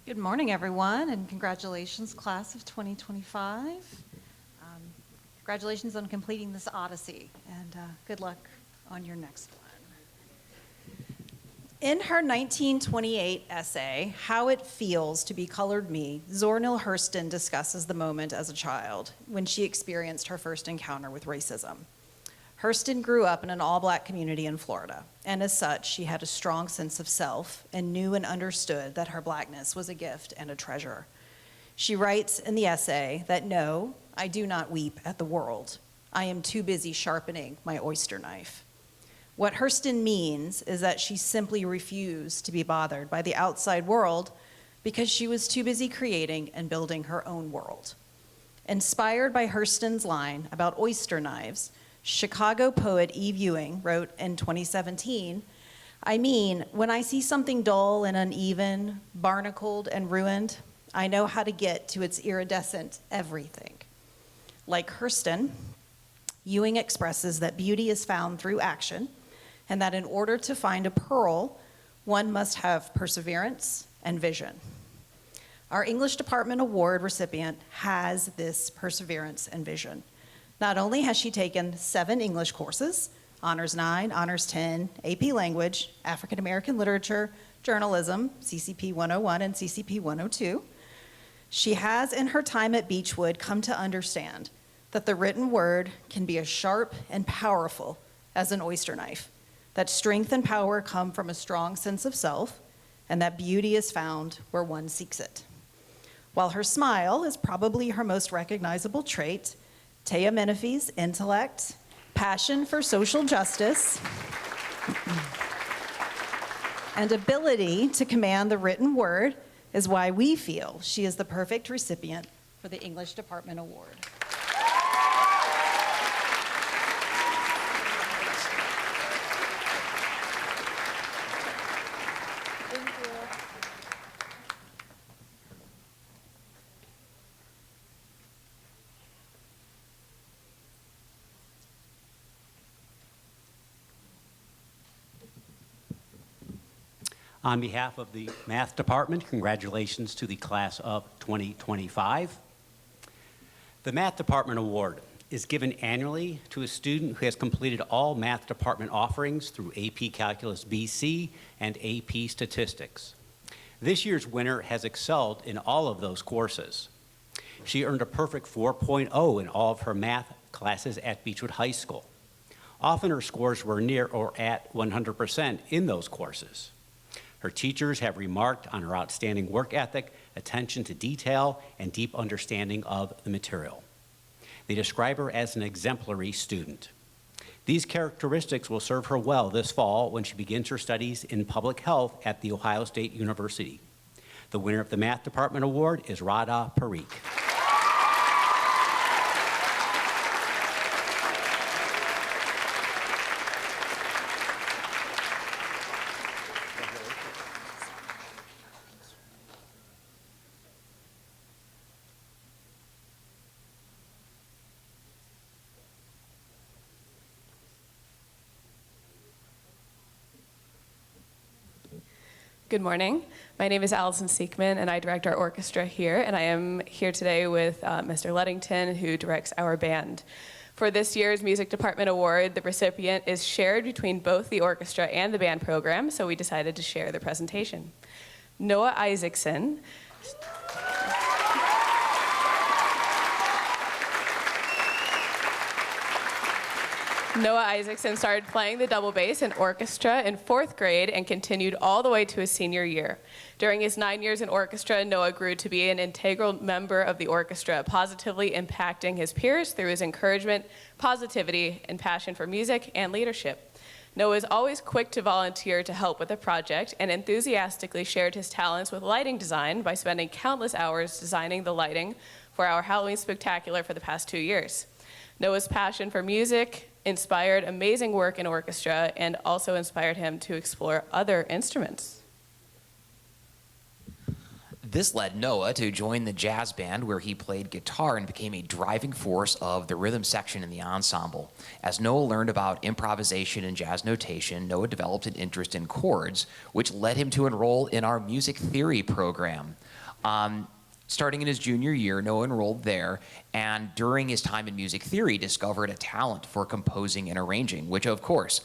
Good morning, everyone, and congratulations, class of 2025. Congratulations on completing this odyssey, and good luck on your next one. In her 1928 essay, How It Feels to Be Colored Me, Zornil Hurston discusses the moment as a child when she experienced her first encounter with racism. Hurston grew up in an all-black community in Florida, and as such, she had a strong sense of self and knew and understood that her blackness was a gift and a treasure. She writes in the essay that, "No, I do not weep at the world. I am too busy sharpening my oyster knife." What Hurston means is that she simply refused to be bothered by the outside world because she was too busy creating and building her own world. Inspired by Hurston's line about oyster knives, Chicago poet Eve Ewing wrote in 2017, "I mean, when I see something dull and uneven, barnacled and ruined, I know how to get to its iridescent everything." Like Hurston, Ewing expresses that beauty is found through action and that in order to find a pearl, one must have perseverance and vision. Our English Department Award recipient has this perseverance and vision. Not only has she taken 7 English courses, Honors 9, Honors 10, AP Language, African American Literature, Journalism, CCP 101 and CCP 102, she has in her time at Beechwood come to understand that the written word can be as sharp and powerful as an oyster knife, that strength and power come from a strong sense of self, and that beauty is found where one seeks it. While her smile is probably her most recognizable trait, Taya Menefee's intellect, passion for social justice, and ability to command the written word is why we feel she is the perfect recipient for the English Department Award. On behalf of the Math Department, congratulations to the class of 2025. The Math Department Award is given annually to a student who has completed all Math Department offerings through AP Calculus BC and AP Statistics. This year's winner has excelled in all of those courses. She earned a perfect 4.0 in all of her math classes at Beechwood High School. Often her scores were near or at 100% in those courses. Her teachers have remarked on her outstanding work ethic, attention to detail, and deep understanding of the material. They describe her as an exemplary student. These characteristics will serve her well this fall when she begins her studies in public health at The Ohio State University. The winner of the Math Department Award is Radha Parikh. Good morning. My name is Allison Siekman, and I direct our orchestra here, and I am here today with Mr. Ludington, who directs our band. For this year's Music Department Award, the recipient is shared between both the orchestra and the band program, so we decided to share the presentation. Noah Isaacson. Noah Isaacson started playing the double bass in orchestra in 4th grade and continued all the way to his senior year. During his 9 years in orchestra, Noah grew to be an integral member of the orchestra, positively impacting his peers through his encouragement, positivity, and passion for music and leadership. Noah is always quick to volunteer to help with a project and enthusiastically shared his talents with lighting design by spending countless hours designing the lighting for our Halloween Spectacular for the past 2 years. Noah's passion for music inspired amazing work in orchestra and also inspired him to explore other instruments. This led Noah to join the jazz band, where he played guitar and became a driving force of the rhythm section in the ensemble. As Noah learned about improvisation and jazz notation, Noah developed an interest in chords, which led him to enroll in our music theory program. Starting in his junior year, Noah enrolled there, and during his time in music theory, discovered a talent for composing and arranging, which of course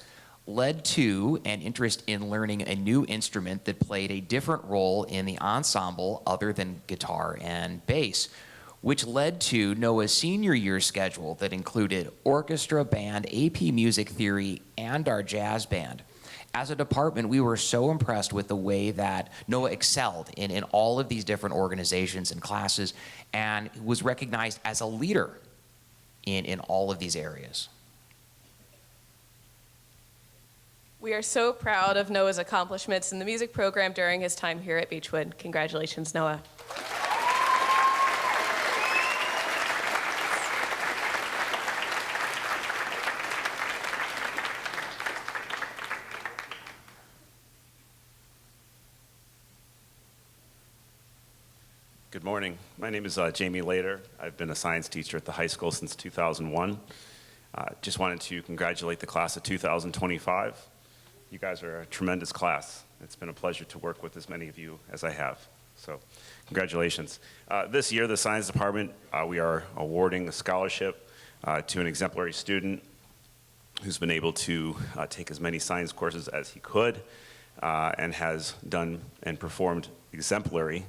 led to an interest in learning a new instrument that played a different role in the ensemble other than guitar and bass, which led to Noah's senior year schedule that included orchestra, band, AP music theory, and our jazz band. As a department, we were so impressed with the way that Noah excelled in all of these different organizations and classes, and was recognized as a leader in all of these areas. We are so proud of Noah's accomplishments in the music program during his time here at Beechwood. Congratulations, Noah. Good morning. My name is Jamie Lader. I've been a science teacher at the high school since 2001. Just wanted to congratulate the class of 2025. You guys are a tremendous class. It's been a pleasure to work with as many of you as I have. So congratulations. This year, the Science Department, we are awarding a scholarship to an exemplary student who's been able to take as many science courses as he could and has done and performed exemplary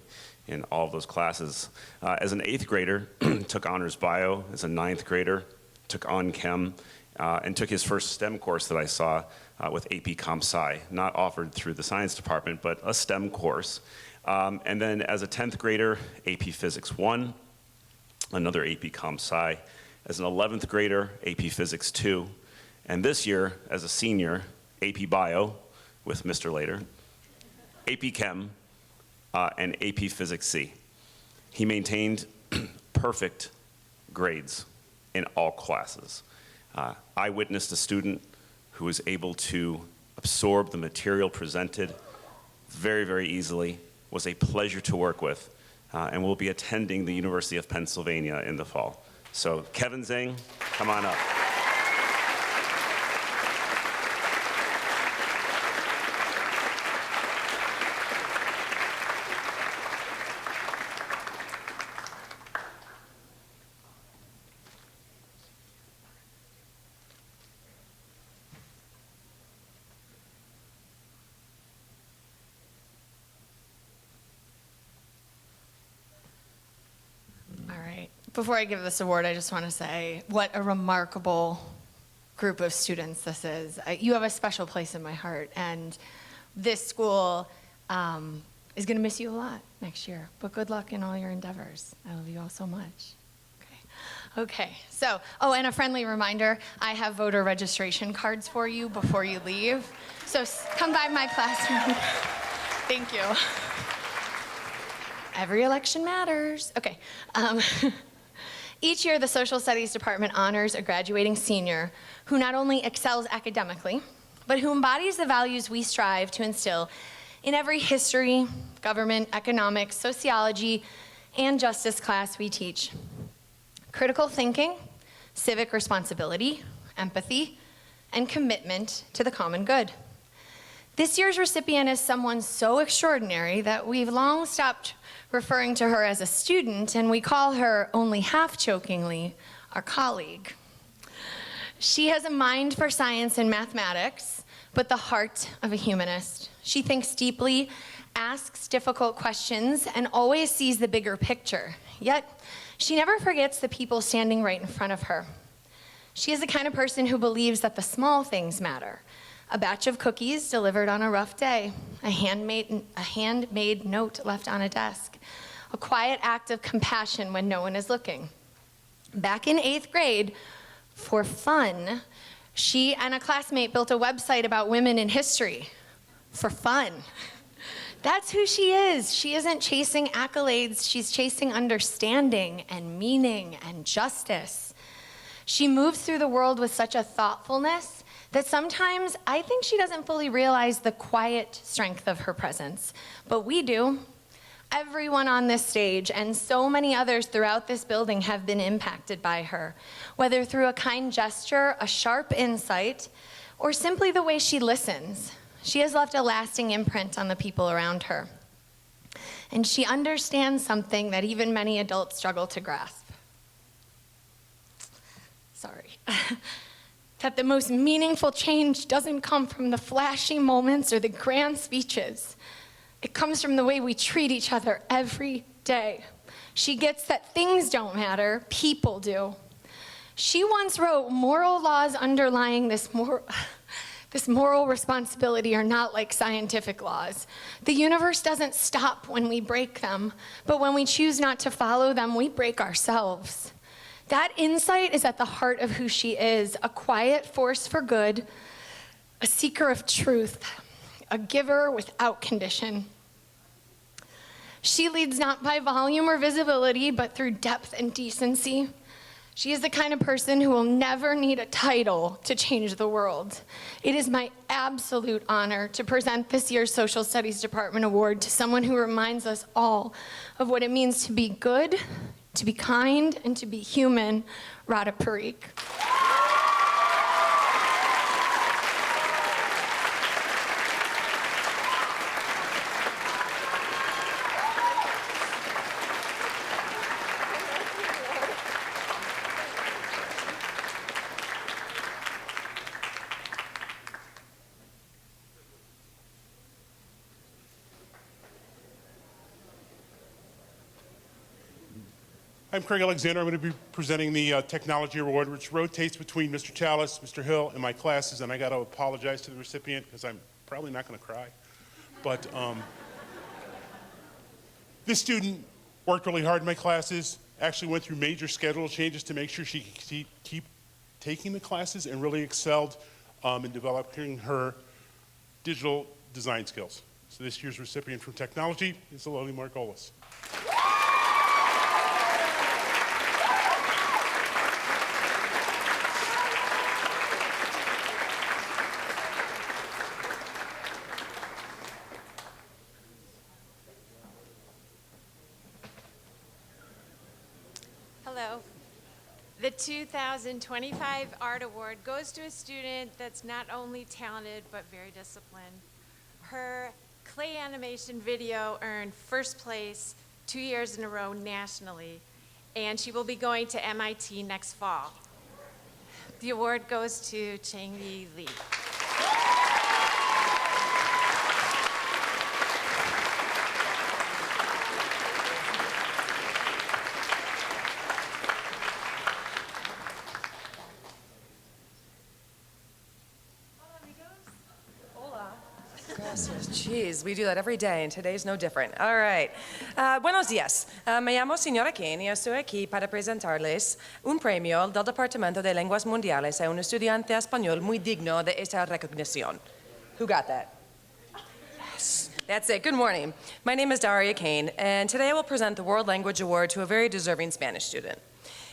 in all of those classes. As an 8th grader, took honors bio. As a 9th grader, took on chem and took his first STEM course that I saw with AP Comp Sci, not offered through the Science Department, but a STEM course. And then as a 10th grader, AP Physics 1, another AP Comp Sci. As an 11th grader, AP Physics 2. And this year, as a senior, AP Bio with Mr. Later, AP Chem, and AP Physics C. He maintained perfect grades in all classes. I witnessed a student who was able to absorb the material presented very, very easily, was a pleasure to work with, and will be attending the University of Pennsylvania in the fall. So Kevin Zing, come on up. Before I give this award, I just want to say what a remarkable group of students this is. You have a special place in my heart, and this school is going to miss you a lot next year. But good luck in all your endeavors. I love you all so much. Okay, so, and a friendly reminder, I have voter registration cards for you before you leave. So come by my classroom. Thank you. Every election matters. Okay. Each year, the Social Studies Department honors a graduating senior who not only excels academically, but who embodies the values we strive to instill in every history, government, economics, sociology, and justice class we teach. Critical thinking, civic responsibility, empathy, and commitment to the common good. This year's recipient is someone so extraordinary that we've long stopped referring to her as a student, and we call her, only half-jokingly, our colleague. She has a mind for science and mathematics, but the heart of a humanist. She thinks deeply, asks difficult questions, and always sees the bigger picture. Yet, she never forgets the people standing right in front of her. She is the kind of person who believes that the small things matter. A batch of cookies delivered on a rough day, a handmade note left on a desk, a quiet act of compassion when no one is looking. Back in 8th grade, for fun, she and a classmate built a website about women in history. For fun. That's who she is. She isn't chasing accolades, she's chasing understanding and meaning and justice. She moves through the world with such a thoughtfulness that sometimes I think she doesn't fully realize the quiet strength of her presence, but we do. Everyone on this stage and so many others throughout this building have been impacted by her, whether through a kind gesture, a sharp insight, or simply the way she listens. She has left a lasting imprint on the people around her. And she understands something that even many adults struggle to grasp. Sorry. That the most meaningful change doesn't come from the flashy moments or the grand speeches. It comes from the way we treat each other every day. She gets that things don't matter, people do. She once wrote, moral laws underlying this moral responsibility are not like scientific laws. The universe doesn't stop when we break them, but when we choose not to follow them, we break ourselves. That insight is at the heart of who she is, a quiet force for good, a seeker of truth, a giver without condition. She leads not by volume or visibility, but through depth and decency. She is the kind of person who will never need a title to change the world. It is my absolute honor to present this year's Social Studies Department Award to someone who reminds us all of what it means to be good, to be kind, and to be human, Radha Parikh. I'm Craig Alexander. I'm going to be presenting the Technology Award, which rotates between Mr. Chalice, Mr. Hill, and my classes, and I got to apologize to the recipient because I'm probably not going to cry. But this student worked really hard in my classes, actually went through major schedule changes to make sure she could keep taking the classes, and really excelled in developing her digital design skills. So this year's recipient from Technology is Elodie Margolis. Hello. The 2025 Art Award goes to a student that's not only talented but very disciplined. Her clay animation video earned first place 2 years in a row nationally, and she will be going to MIT next fall. The award goes to Changyi Lee. Jeez, we do that every day, and today's no different. All right. Buenos días. Me llamo Señora Kane y estoy aquí para presentarles un premio del Departamento de Lenguas Mundiales a un estudiante español muy digno de esta recognición. Who got that? Yes. That's it. Good morning. My name is Daria Kane, and today I will present the World Language Award to a very deserving Spanish student.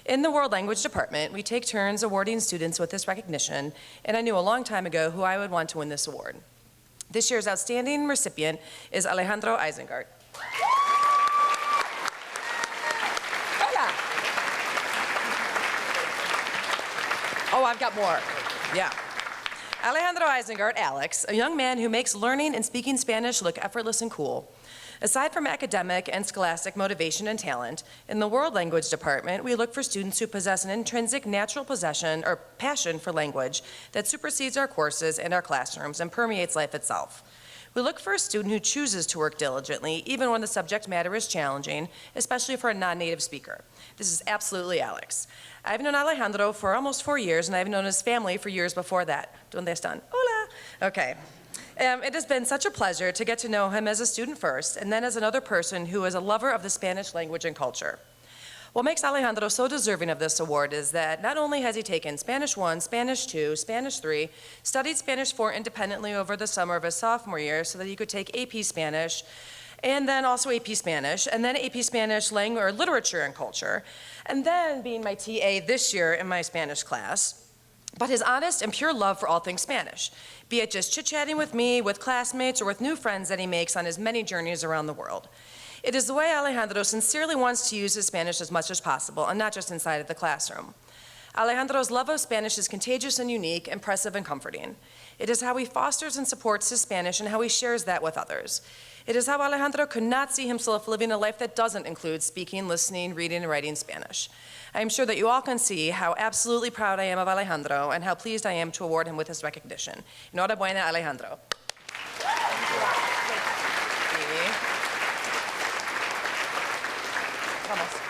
In the World Language Department, we take turns awarding students with this recognition, and I knew a long time ago who I would want to win this award. This year's outstanding recipient is Alejandro Isengart. Hola. Oh, I've got more. Yeah. Alejandro Isengart, Alex, a young man who makes learning and speaking Spanish look effortless and cool. Aside from academic and scholastic motivation and talent, in the World Language Department, we look for students who possess an intrinsic natural possession or passion for language that supersedes our courses and our classrooms and permeates life itself. We look for a student who chooses to work diligently, even when the subject matter is challenging, especially for a non-native speaker. This is absolutely Alex. I've known Alejandro for almost 4 years, and I've known his family for years before that. ¿Dónde están? Hola. Okay. It has been such a pleasure to get to know him as a student first, and then as another person who is a lover of the Spanish language and culture. What makes Alejandro so deserving of this award is that not only has he taken Spanish 1, Spanish 2, Spanish 3, studied Spanish 4 independently over the summer of his sophomore year so that he could take AP Spanish, and then also AP Spanish, and then AP Spanish language or literature and culture, and then being my TA this year in my Spanish class, but his honest and pure love for all things Spanish, be it just chit-chatting with me, with classmates, or with new friends that he makes on his many journeys around the world. It is the way Alejandro sincerely wants to use his Spanish as much as possible, and not just inside of the classroom. Alejandro's love of Spanish is contagious and unique, impressive and comforting. It is how he fosters and supports his Spanish and how he shares that with others. It is how Alejandro could not see himself living a life that doesn't include speaking, listening, reading, and writing Spanish. I am sure that you all can see how absolutely proud I am of Alejandro and how pleased I am to award him with this recognition. Enhorabuena, Alejandro. Vamos.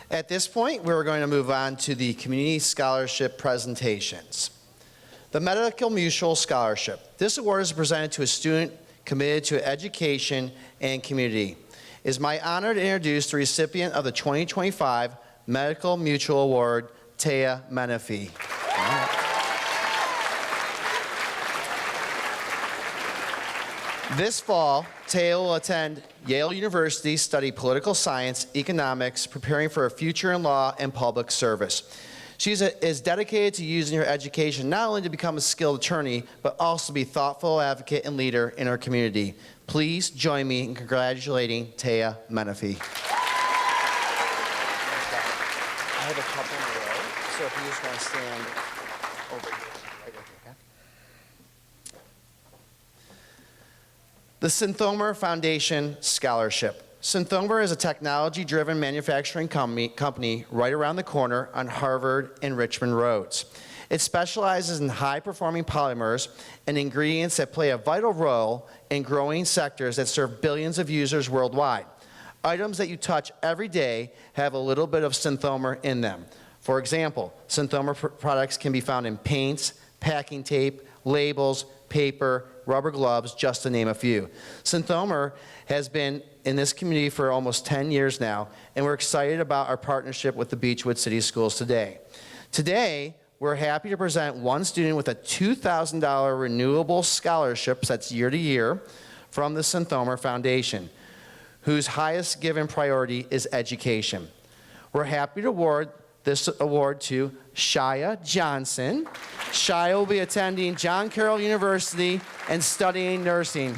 At this point, we're going to move on to the community scholarship presentations. The Medical Mutual Scholarship. This award is presented to a student committed to education and community. It is my honor to introduce the recipient of the 2025 Medical Mutual Award, Taya Menifee. This fall, Taya will attend Yale University, study political science, economics, preparing for a future in law and public service. She is dedicated to using her education not only to become a skilled attorney, but also be a thoughtful advocate and leader in our community. Please join me in congratulating Taya Menifee. I have a couple in a row, so if you just want to stand over here. Okay. The Synthomer Foundation Scholarship. Synthomer is a technology-driven manufacturing company right around the corner on Harvard and Richmond Roads. It specializes in high-performing polymers and ingredients that play a vital role in growing sectors that serve billions of users worldwide. Items that you touch every day have a little bit of Synthomer in them. For example, Synthomer products can be found in paints, packing tape, labels, paper, rubber gloves, just to name a few. Synthomer has been in this community for almost 10 years now, and we're excited about our partnership with the Beechwood City Schools today. Today, we're happy to present one student with a $2,000 renewable scholarship, that's year to year, from the Synthomer Foundation, whose highest given priority is education. We're happy to award this award to Shia Johnson. Shia will be attending John Carroll University and studying nursing.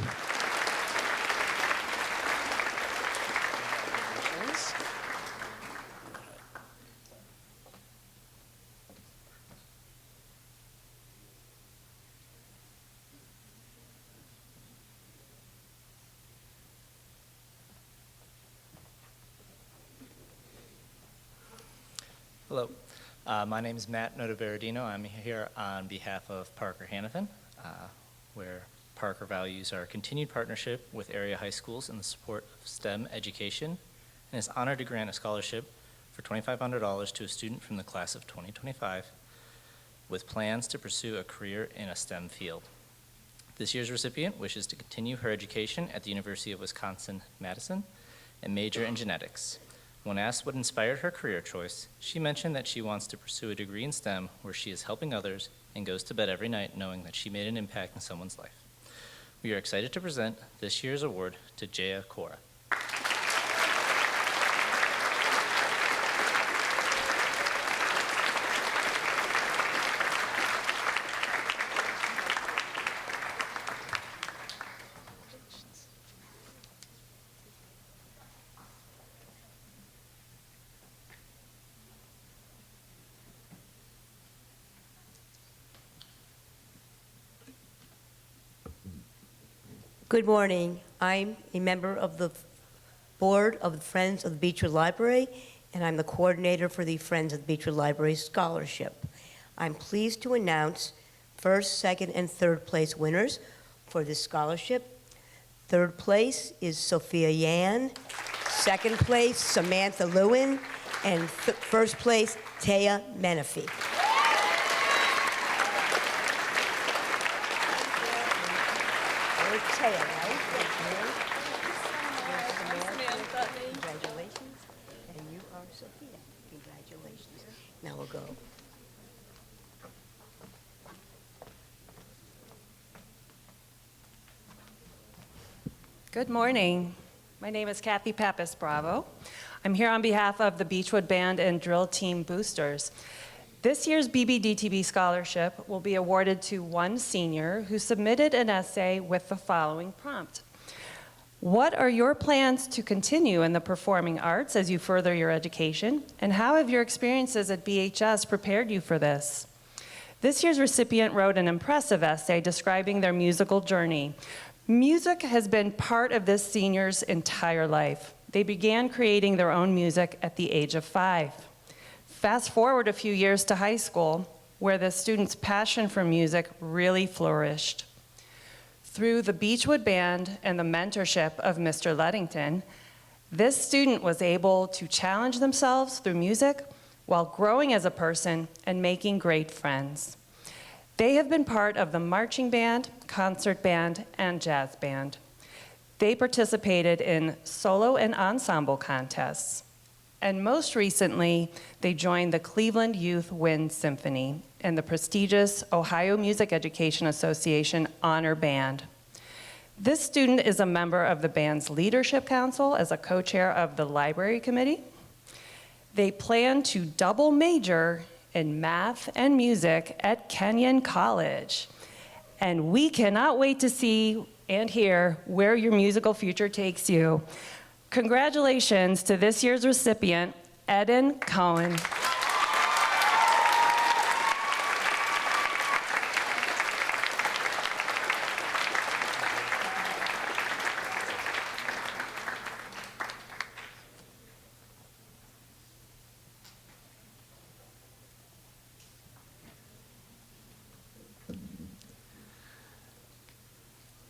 Hello, my name is Matt Notoveradino. I'm here on behalf of Parker Hannafin, where Parker values our continued partnership with area high schools in the support of STEM education, and is honored to grant a scholarship for $2,500 to a student from the class of 2025 with plans to pursue a career in a STEM field. This year's recipient wishes to continue her education at the University of Wisconsin-Madison and major in genetics. When asked what inspired her career choice, she mentioned that she wants to pursue a degree in STEM where she is helping others and goes to bed every night knowing that she made an impact in someone's life. We are excited to present this year's award to Jaya Kora. Good morning. I'm a member of the board of the Friends of the Beechwood Library, and I'm the coordinator for the Friends of the Beechwood Library Scholarship. I'm pleased to announce first, second, and third place winners for this scholarship. Third place is Sophia Yan. Second place, Samantha Lewin. And first place, Taya Menifee. Taya, right? Congratulations. And you are Sophia. Congratulations. Now we'll go. Good morning. My name is Kathy Pappas Bravo. I'm here on behalf of the Beechwood Band and Drill Team Boosters. This year's BBDTB scholarship will be awarded to one senior who submitted an essay with the following prompt. What are your plans to continue in the performing arts as you further your education, and how have your experiences at BHS prepared you for this? This year's recipient wrote an impressive essay describing their musical journey. Music has been part of this senior's entire life. They began creating their own music at the age of 5. Fast forward a few years to high school, where the student's passion for music really flourished. Through the Beechwood Band and the mentorship of Mr. Lettington, this student was able to challenge themselves through music while growing as a person and making great friends. They have been part of the marching band, concert band, and jazz band. They participated in solo and ensemble contests. And most recently, they joined the Cleveland Youth Wind Symphony and the prestigious Ohio Music Education Association Honor Band. This student is a member of the band's leadership council as a co-chair of the library committee. They plan to double major in math and music at Kenyon College. And we cannot wait to see and hear where your musical future takes you. Congratulations to this year's recipient, Eden Cohen.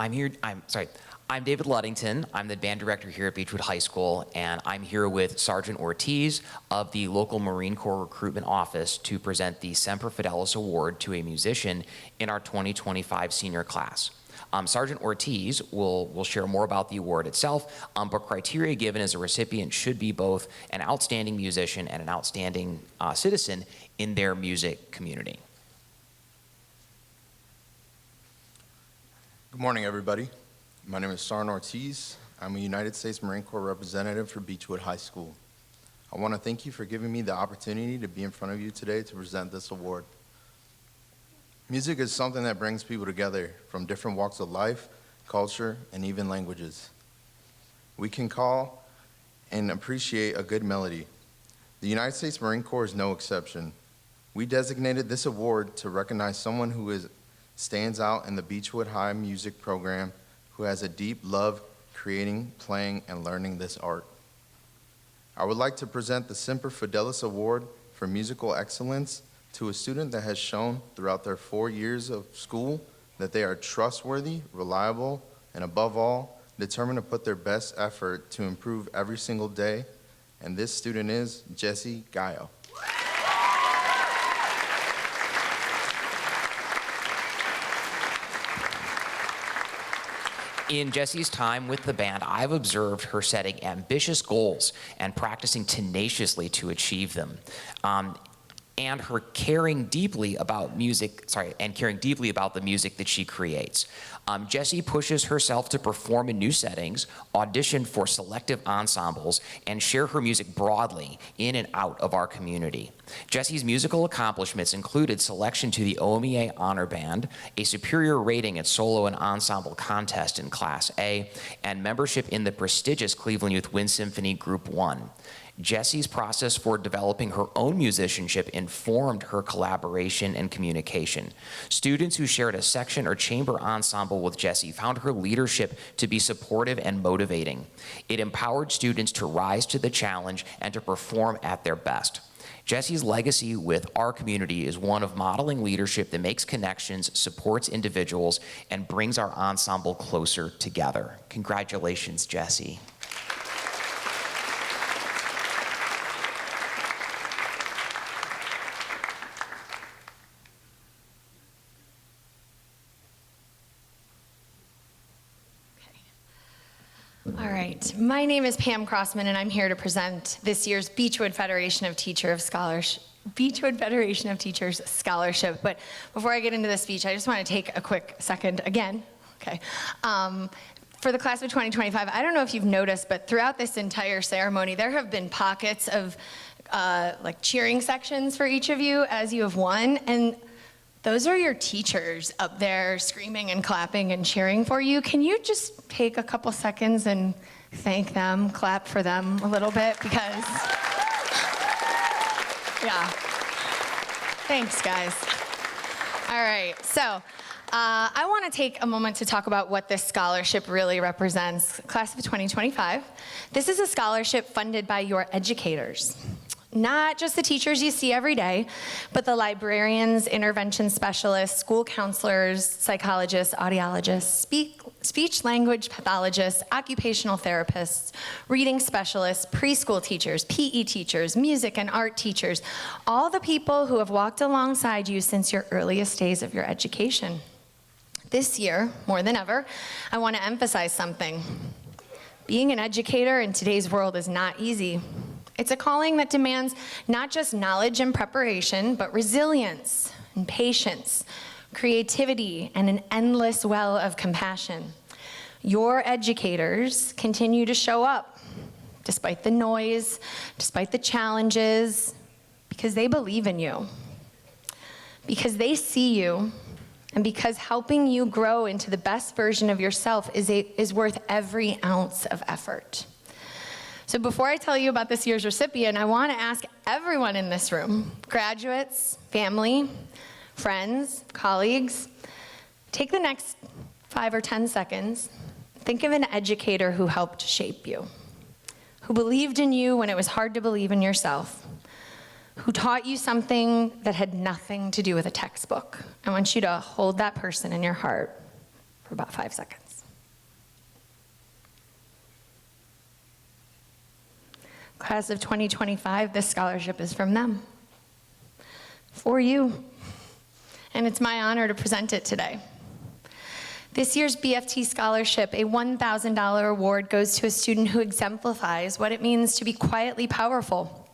I'm David Luddington. I'm the band director here at Beechwood High School, and I'm here with Sergeant Ortiz of the local Marine Corps Recruitment Office to present the Semper Fidelis Award to a musician in our 2025 senior class. Sergeant Ortiz will share more about the award itself, but criteria given as a recipient should be both an outstanding musician and an outstanding citizen in their music community. Good morning, everybody. My name is Sergeant Ortiz. I'm a United States Marine Corps representative for Beechwood High School. I want to thank you for giving me the opportunity to be in front of you today to present this award. Music is something that brings people together from different walks of life, culture, and even languages. We can call and appreciate a good melody. The United States Marine Corps is no exception. We designated this award to recognize someone who stands out in the Beechwood High music program, who has a deep love creating, playing, and learning this art. I would like to present the Semper Fidelis Award for Musical Excellence to a student that has shown throughout their 4 years of school that they are trustworthy, reliable, and above all, determined to put their best effort to improve every single day. And this student is Jesse Gallo. In Jessie's time with the band, I've observed her setting ambitious goals and practicing tenaciously to achieve them. And her caring deeply about the music that she creates. Jessie pushes herself to perform in new settings, audition for selective ensembles, and share her music broadly in and out of our community. Jessie's musical accomplishments included selection to the OMEA Honor Band, a superior rating at solo and ensemble contest in Class A, and membership in the prestigious Cleveland Youth Wind Symphony Group 1. Jessie's process for developing her own musicianship informed her collaboration and communication. Students who shared a section or chamber ensemble with Jessie found her leadership to be supportive and motivating. It empowered students to rise to the challenge and to perform at their best. Jessie's legacy with our community is one of modeling leadership that makes connections, supports individuals, and brings our ensemble closer together. Congratulations, Jessie. All right, my name is Pam Crossman, and I'm here to present this year's Beechwood Federation of Teachers Scholarship. But before I get into the speech, I just want to take a quick second again. Okay. For the class of 2025, I don't know if you've noticed, but throughout this entire ceremony, there have been pockets of like cheering sections for each of you as you have won, and those are your teachers up there screaming and clapping and cheering for you. Can you just take a couple seconds and thank them, clap for them a little bit? Because, yeah. Thanks, guys. All right, so I want to take a moment to talk about what this scholarship really represents. Class of 2025, this is a scholarship funded by your educators. Not just the teachers you see every day, but the librarians, intervention specialists, school counselors, psychologists, audiologists, speech language pathologists, occupational therapists, reading specialists, preschool teachers, PE teachers, music and art teachers, all the people who have walked alongside you since your earliest days of your education. This year, more than ever, I want to emphasize something. Being an educator in today's world is not easy. It's a calling that demands not just knowledge and preparation, but resilience and patience, creativity, and an endless well of compassion. Your educators continue to show up, despite the noise, despite the challenges, because they believe in you, because they see you, and because helping you grow into the best version of yourself is worth every ounce of effort. So before I tell you about this year's recipient, I want to ask everyone in this room, graduates, family, friends, colleagues, take the next 5 or 10 seconds, think of an educator who helped shape you, who believed in you when it was hard to believe in yourself, who taught you something that had nothing to do with a textbook. I want you to hold that person in your heart for about 5 seconds. Class of 2025, this scholarship is from them. For you. And it's my honor to present it today. This year's BFT Scholarship, a $1,000 award, goes to a student who exemplifies what it means to be quietly powerful.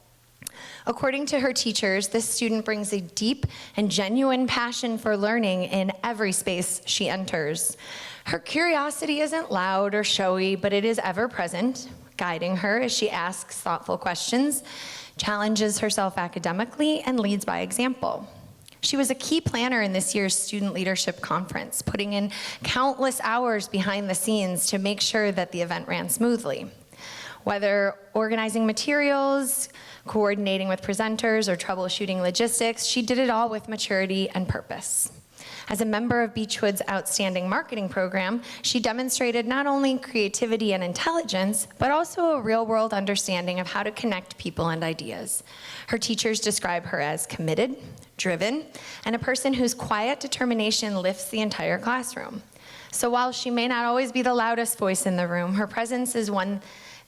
According to her teachers, this student brings a deep and genuine passion for learning in every space she enters. Her curiosity isn't loud or showy, but it is ever present, guiding her as she asks thoughtful questions, challenges herself academically, and leads by example. She was a key planner in this year's Student Leadership Conference, putting in countless hours behind the scenes to make sure that the event ran smoothly. Whether organizing materials, coordinating with presenters, or troubleshooting logistics, she did it all with maturity and purpose. As a member of Beechwood's outstanding marketing program, she demonstrated not only creativity and intelligence, but also a real-world understanding of how to connect people and ideas. Her teachers describe her as committed, driven, and a person whose quiet determination lifts the entire classroom. So while she may not always be the loudest voice in the room, her presence is one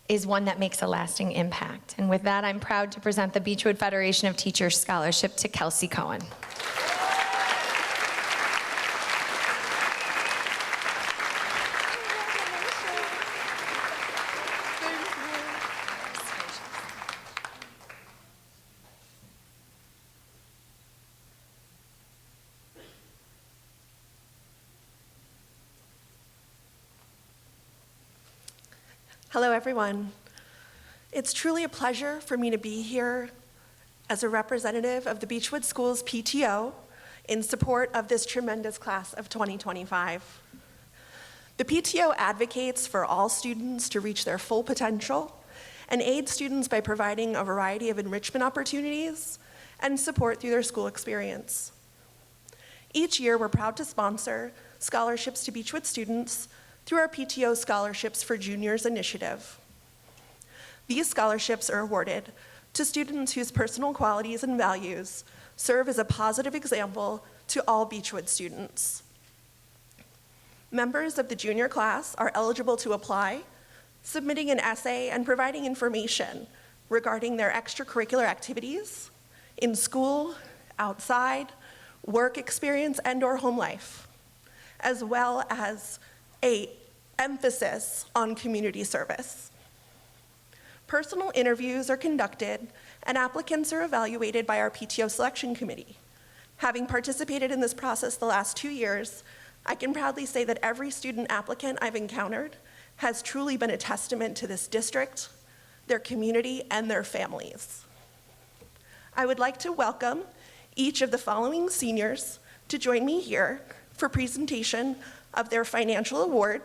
that makes a lasting impact. And with that, I'm proud to present the Beechwood Federation of Teachers Scholarship to Kelsey Cohen. Hello, everyone. It's truly a pleasure for me to be here as a representative of the Beechwood Schools PTO in support of this tremendous class of 2025. The PTO advocates for all students to reach their full potential and aids students by providing a variety of enrichment opportunities and support through their school experience. Each year, we're proud to sponsor scholarships to Beechwood students through our PTO Scholarships for Juniors initiative. These scholarships are awarded to students whose personal qualities and values serve as a positive example to all Beechwood students. Members of the junior class are eligible to apply, submitting an essay and providing information regarding their extracurricular activities in school, outside, work experience, and/or home life, as well as an emphasis on community service. Personal interviews are conducted and applicants are evaluated by our PTO selection committee. Having participated in this process the last 2 years, I can proudly say that every student applicant I've encountered has truly been a testament to this district, their community, and their families. I would like to welcome each of the following seniors to join me here for presentation of their financial award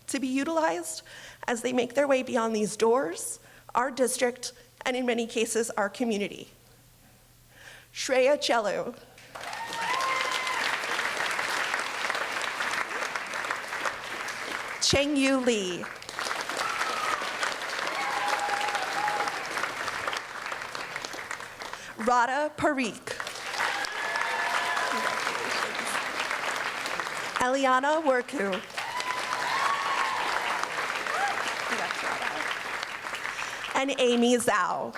to be utilized as they make their way beyond these doors, our district, and in many cases, our community. Shreya Chelu. Cheng Yu Lee. Radha Parikh. Eliana Worku. And Amy Zhao.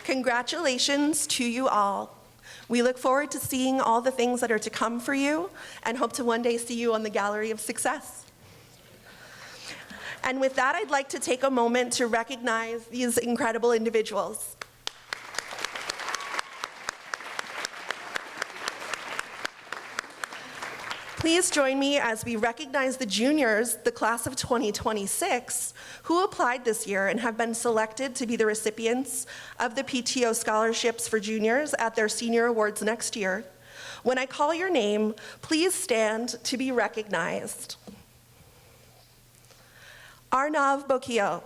Congratulations to you all. We look forward to seeing all the things that are to come for you and hope to one day see you on the Gallery of Success. And with that, I'd like to take a moment to recognize these incredible individuals. Please join me as we recognize the juniors, the class of 2026, who applied this year and have been selected to be the recipients of the PTO Scholarships for Juniors at their senior awards next year. When I call your name, please stand to be recognized. Arnav Bokio.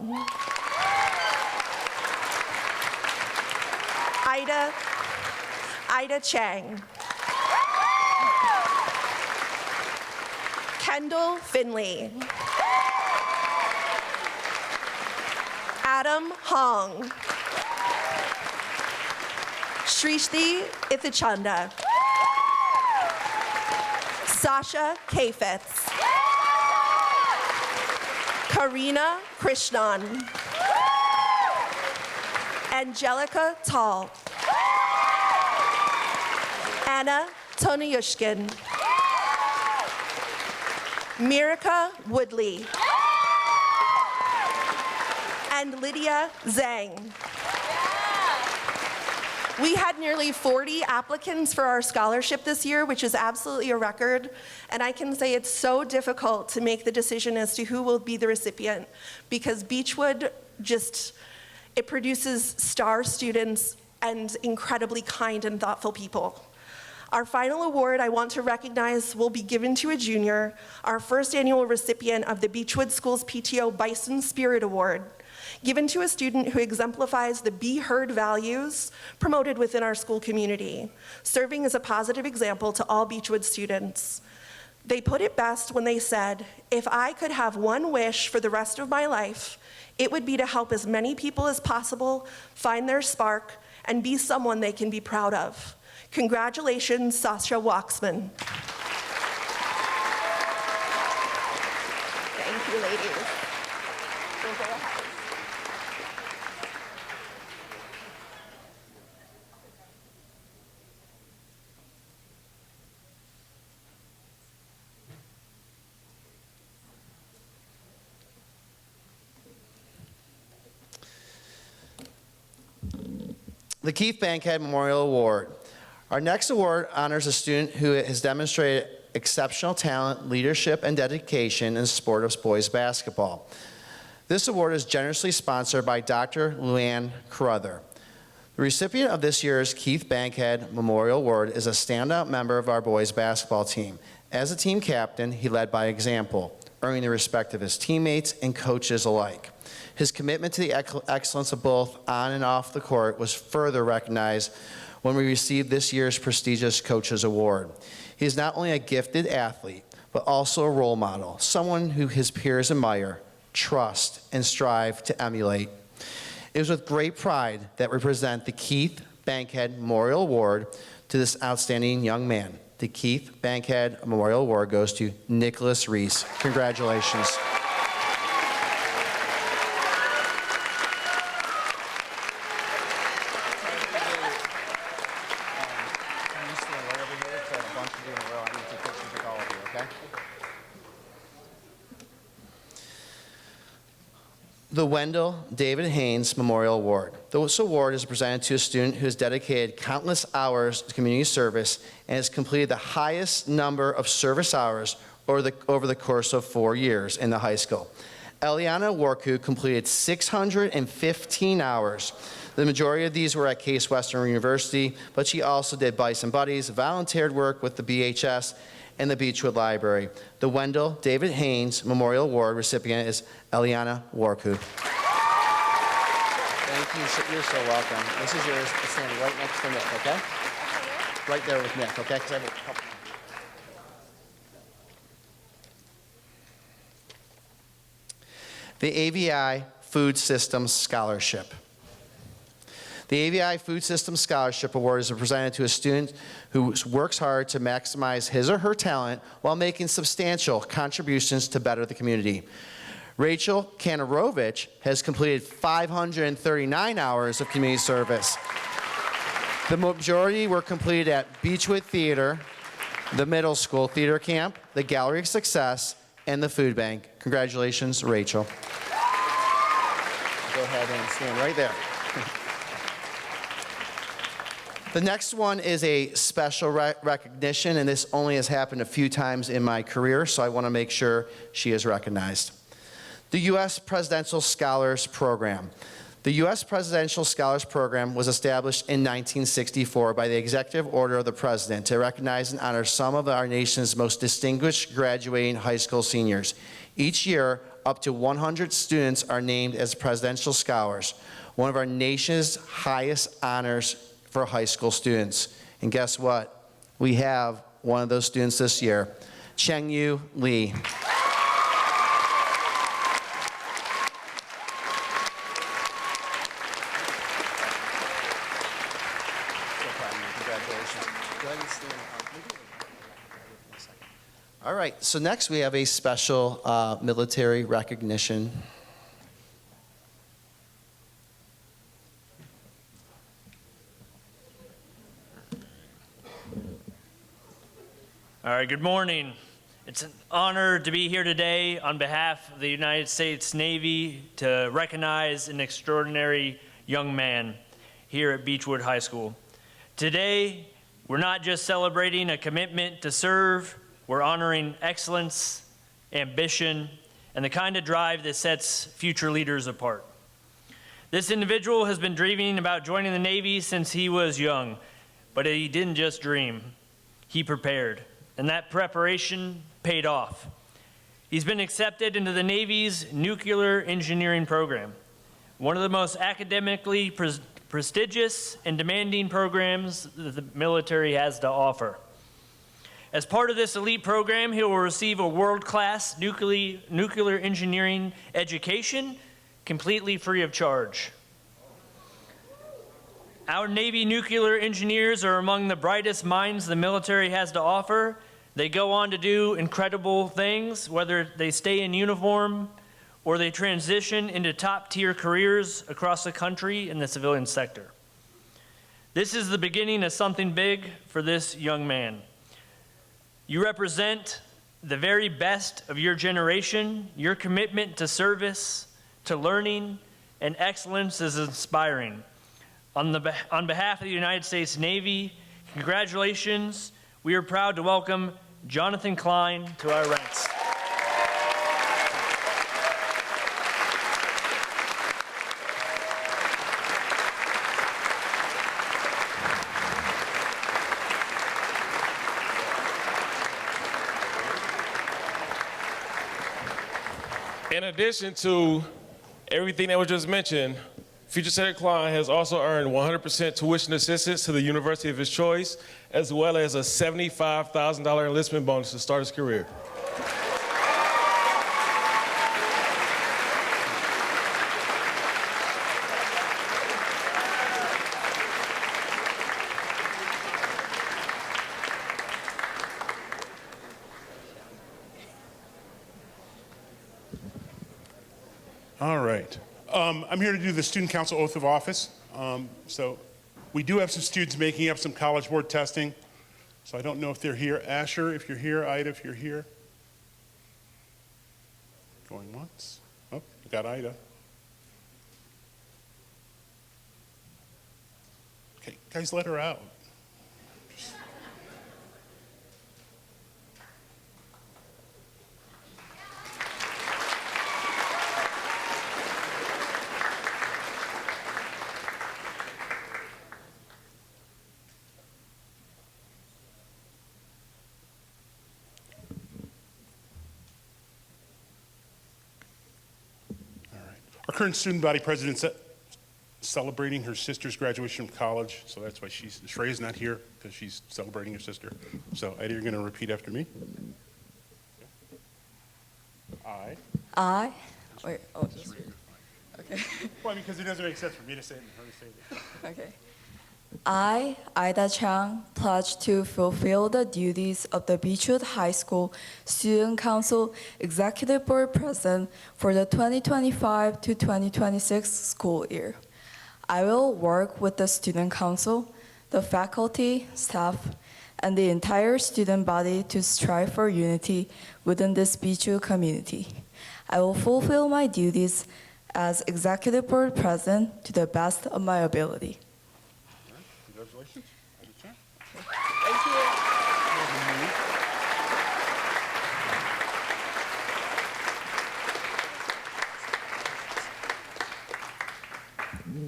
Ida Chang. Kendall Finley. Adam Hong. Shrishti Ithachanda. Sasha Kafetz. Karina Krishnan. Angelica Tall. Anna Tonyushkin. Mirika Woodley. And Lydia Zhang. We had nearly 40 applicants for our scholarship this year, which is absolutely a record. And I can say it's so difficult to make the decision as to who will be the recipient, because Beechwood it produces star students and incredibly kind and thoughtful people. Our final award I want to recognize will be given to a junior, our first annual recipient of the Beechwood Schools PTO Bison Spirit Award, given to a student who exemplifies the be heard values promoted within our school community, serving as a positive example to all Beechwood students. They put it best when they said, "If I could have one wish for the rest of my life, it would be to help as many people as possible find their spark and be someone they can be proud of." Congratulations, Sasha Waxman. Thank you, ladies. We'll go ahead. The Keith Bankhead Memorial Award. Our next award honors a student who has demonstrated exceptional talent, leadership, and dedication in the sport of boys basketball. This award is generously sponsored by Dr. Luann Carruthers. The recipient of this year's Keith Bankhead Memorial Award is a standout member of our boys basketball team. As a team captain, he led by example, earning the respect of his teammates and coaches alike. His commitment to the excellence of both on and off the court was further recognized when we received this year's prestigious Coaches Award. He is not only a gifted athlete, but also a role model, someone who his peers admire, trust, and strive to emulate. It is with great pride that we present the Keith Bankhead Memorial Award to this outstanding young man. The Keith Bankhead Memorial Award goes to Nicholas Reese. Congratulations. The Wendell David Haynes Memorial Award. This award is presented to a student who has dedicated countless hours to community service and has completed the highest number of service hours over the course of 4 years in the high school. Eliana Warku completed 615 hours. The majority of these were at Case Western University, but she also did Bison Buddies, volunteered work with the BHS, and the Beechwood Library. The Wendell David Haynes Memorial Award recipient is Eliana Warku. Thank you. You're so welcome. This is yours. It's standing right next to Nick, okay? Right there with Nick, okay? 'Cause I have a couple. The AVI Food Systems Scholarship. The AVI Food Systems Scholarship Award is presented to a student who works hard to maximize his or her talent while making substantial contributions to better the community. Rachel Kanarovich has completed 539 hours of community service. The majority were completed at Beechwood Theater, the middle school theater camp, the Gallery of Success, and the food bank. Congratulations, Rachel. Go ahead and stand right there. The next one is a special recognition, and this only has happened a few times in my career, so I want to make sure she is recognized. The U.S. Presidential Scholars Program. The U.S. Presidential Scholars Program was established in 1964 by the executive order of the President to recognize and honor some of our nation's most distinguished graduating high school seniors. Each year, up to 100 students are named as presidential scholars, one of our nation's highest honors for high school students. And guess what? We have one of those students this year, Chengyu Lee. All right, so next we have a special military recognition. All right, good morning. It's an honor to be here today on behalf of the United States Navy to recognize an extraordinary young man here at Beechwood High School. Today, we're not just celebrating a commitment to serve, we're honoring excellence, ambition, and the kind of drive that sets future leaders apart. This individual has been dreaming about joining the Navy since he was young, but he didn't just dream, he prepared. And that preparation paid off. He's been accepted into the Navy's nuclear engineering program, one of the most academically prestigious and demanding programs that the military has to offer. As part of this elite program, he will receive a world-class nuclear engineering education, completely free of charge. Our Navy nuclear engineers are among the brightest minds the military has to offer. They go on to do incredible things, whether they stay in uniform or they transition into top-tier careers across the country in the civilian sector. This is the beginning of something big for this young man. You represent the very best of your generation. Your commitment to service, to learning, and excellence is inspiring. On behalf of the United States Navy, congratulations. We are proud to welcome Jonathan Klein to our ranks. In addition to everything that was just mentioned, Future Secretary Klein has also earned 100% tuition assistance to the university of his choice, as well as a $75,000 enlistment bonus to start his career. All right. I'm here to do the Student Council Oath of Office. So we do have some students making up some College Board testing. So I don't know if they're here. Asher, if you're here. Ida, if you're here. Going once. Oh, we got Ida. Okay, guys, let her out. Our current student body president's celebrating her sister's graduation from college, so that's why Shreya's not here, because she's celebrating her sister. So, Ida, you're going to repeat after me. Wait, oh, just, okay. Well, because it doesn't make sense for me to say it and her to say it. Okay. I, Ida Chang, pledge to fulfill the duties of the Beechwood High School Student Council Executive Board President for the 2025 to 2026 school year. I will work with the Student Council, the faculty, staff, and the entire student body to strive for unity within this Beechwood community. I will fulfill my duties as Executive Board President to the best of my ability. Congratulations. Thank you.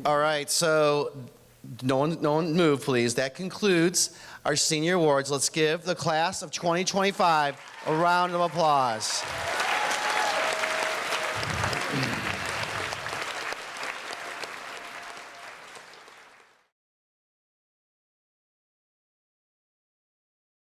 All right, so no one move, please. That concludes our senior awards. Let's give the class of 2025 a round of applause.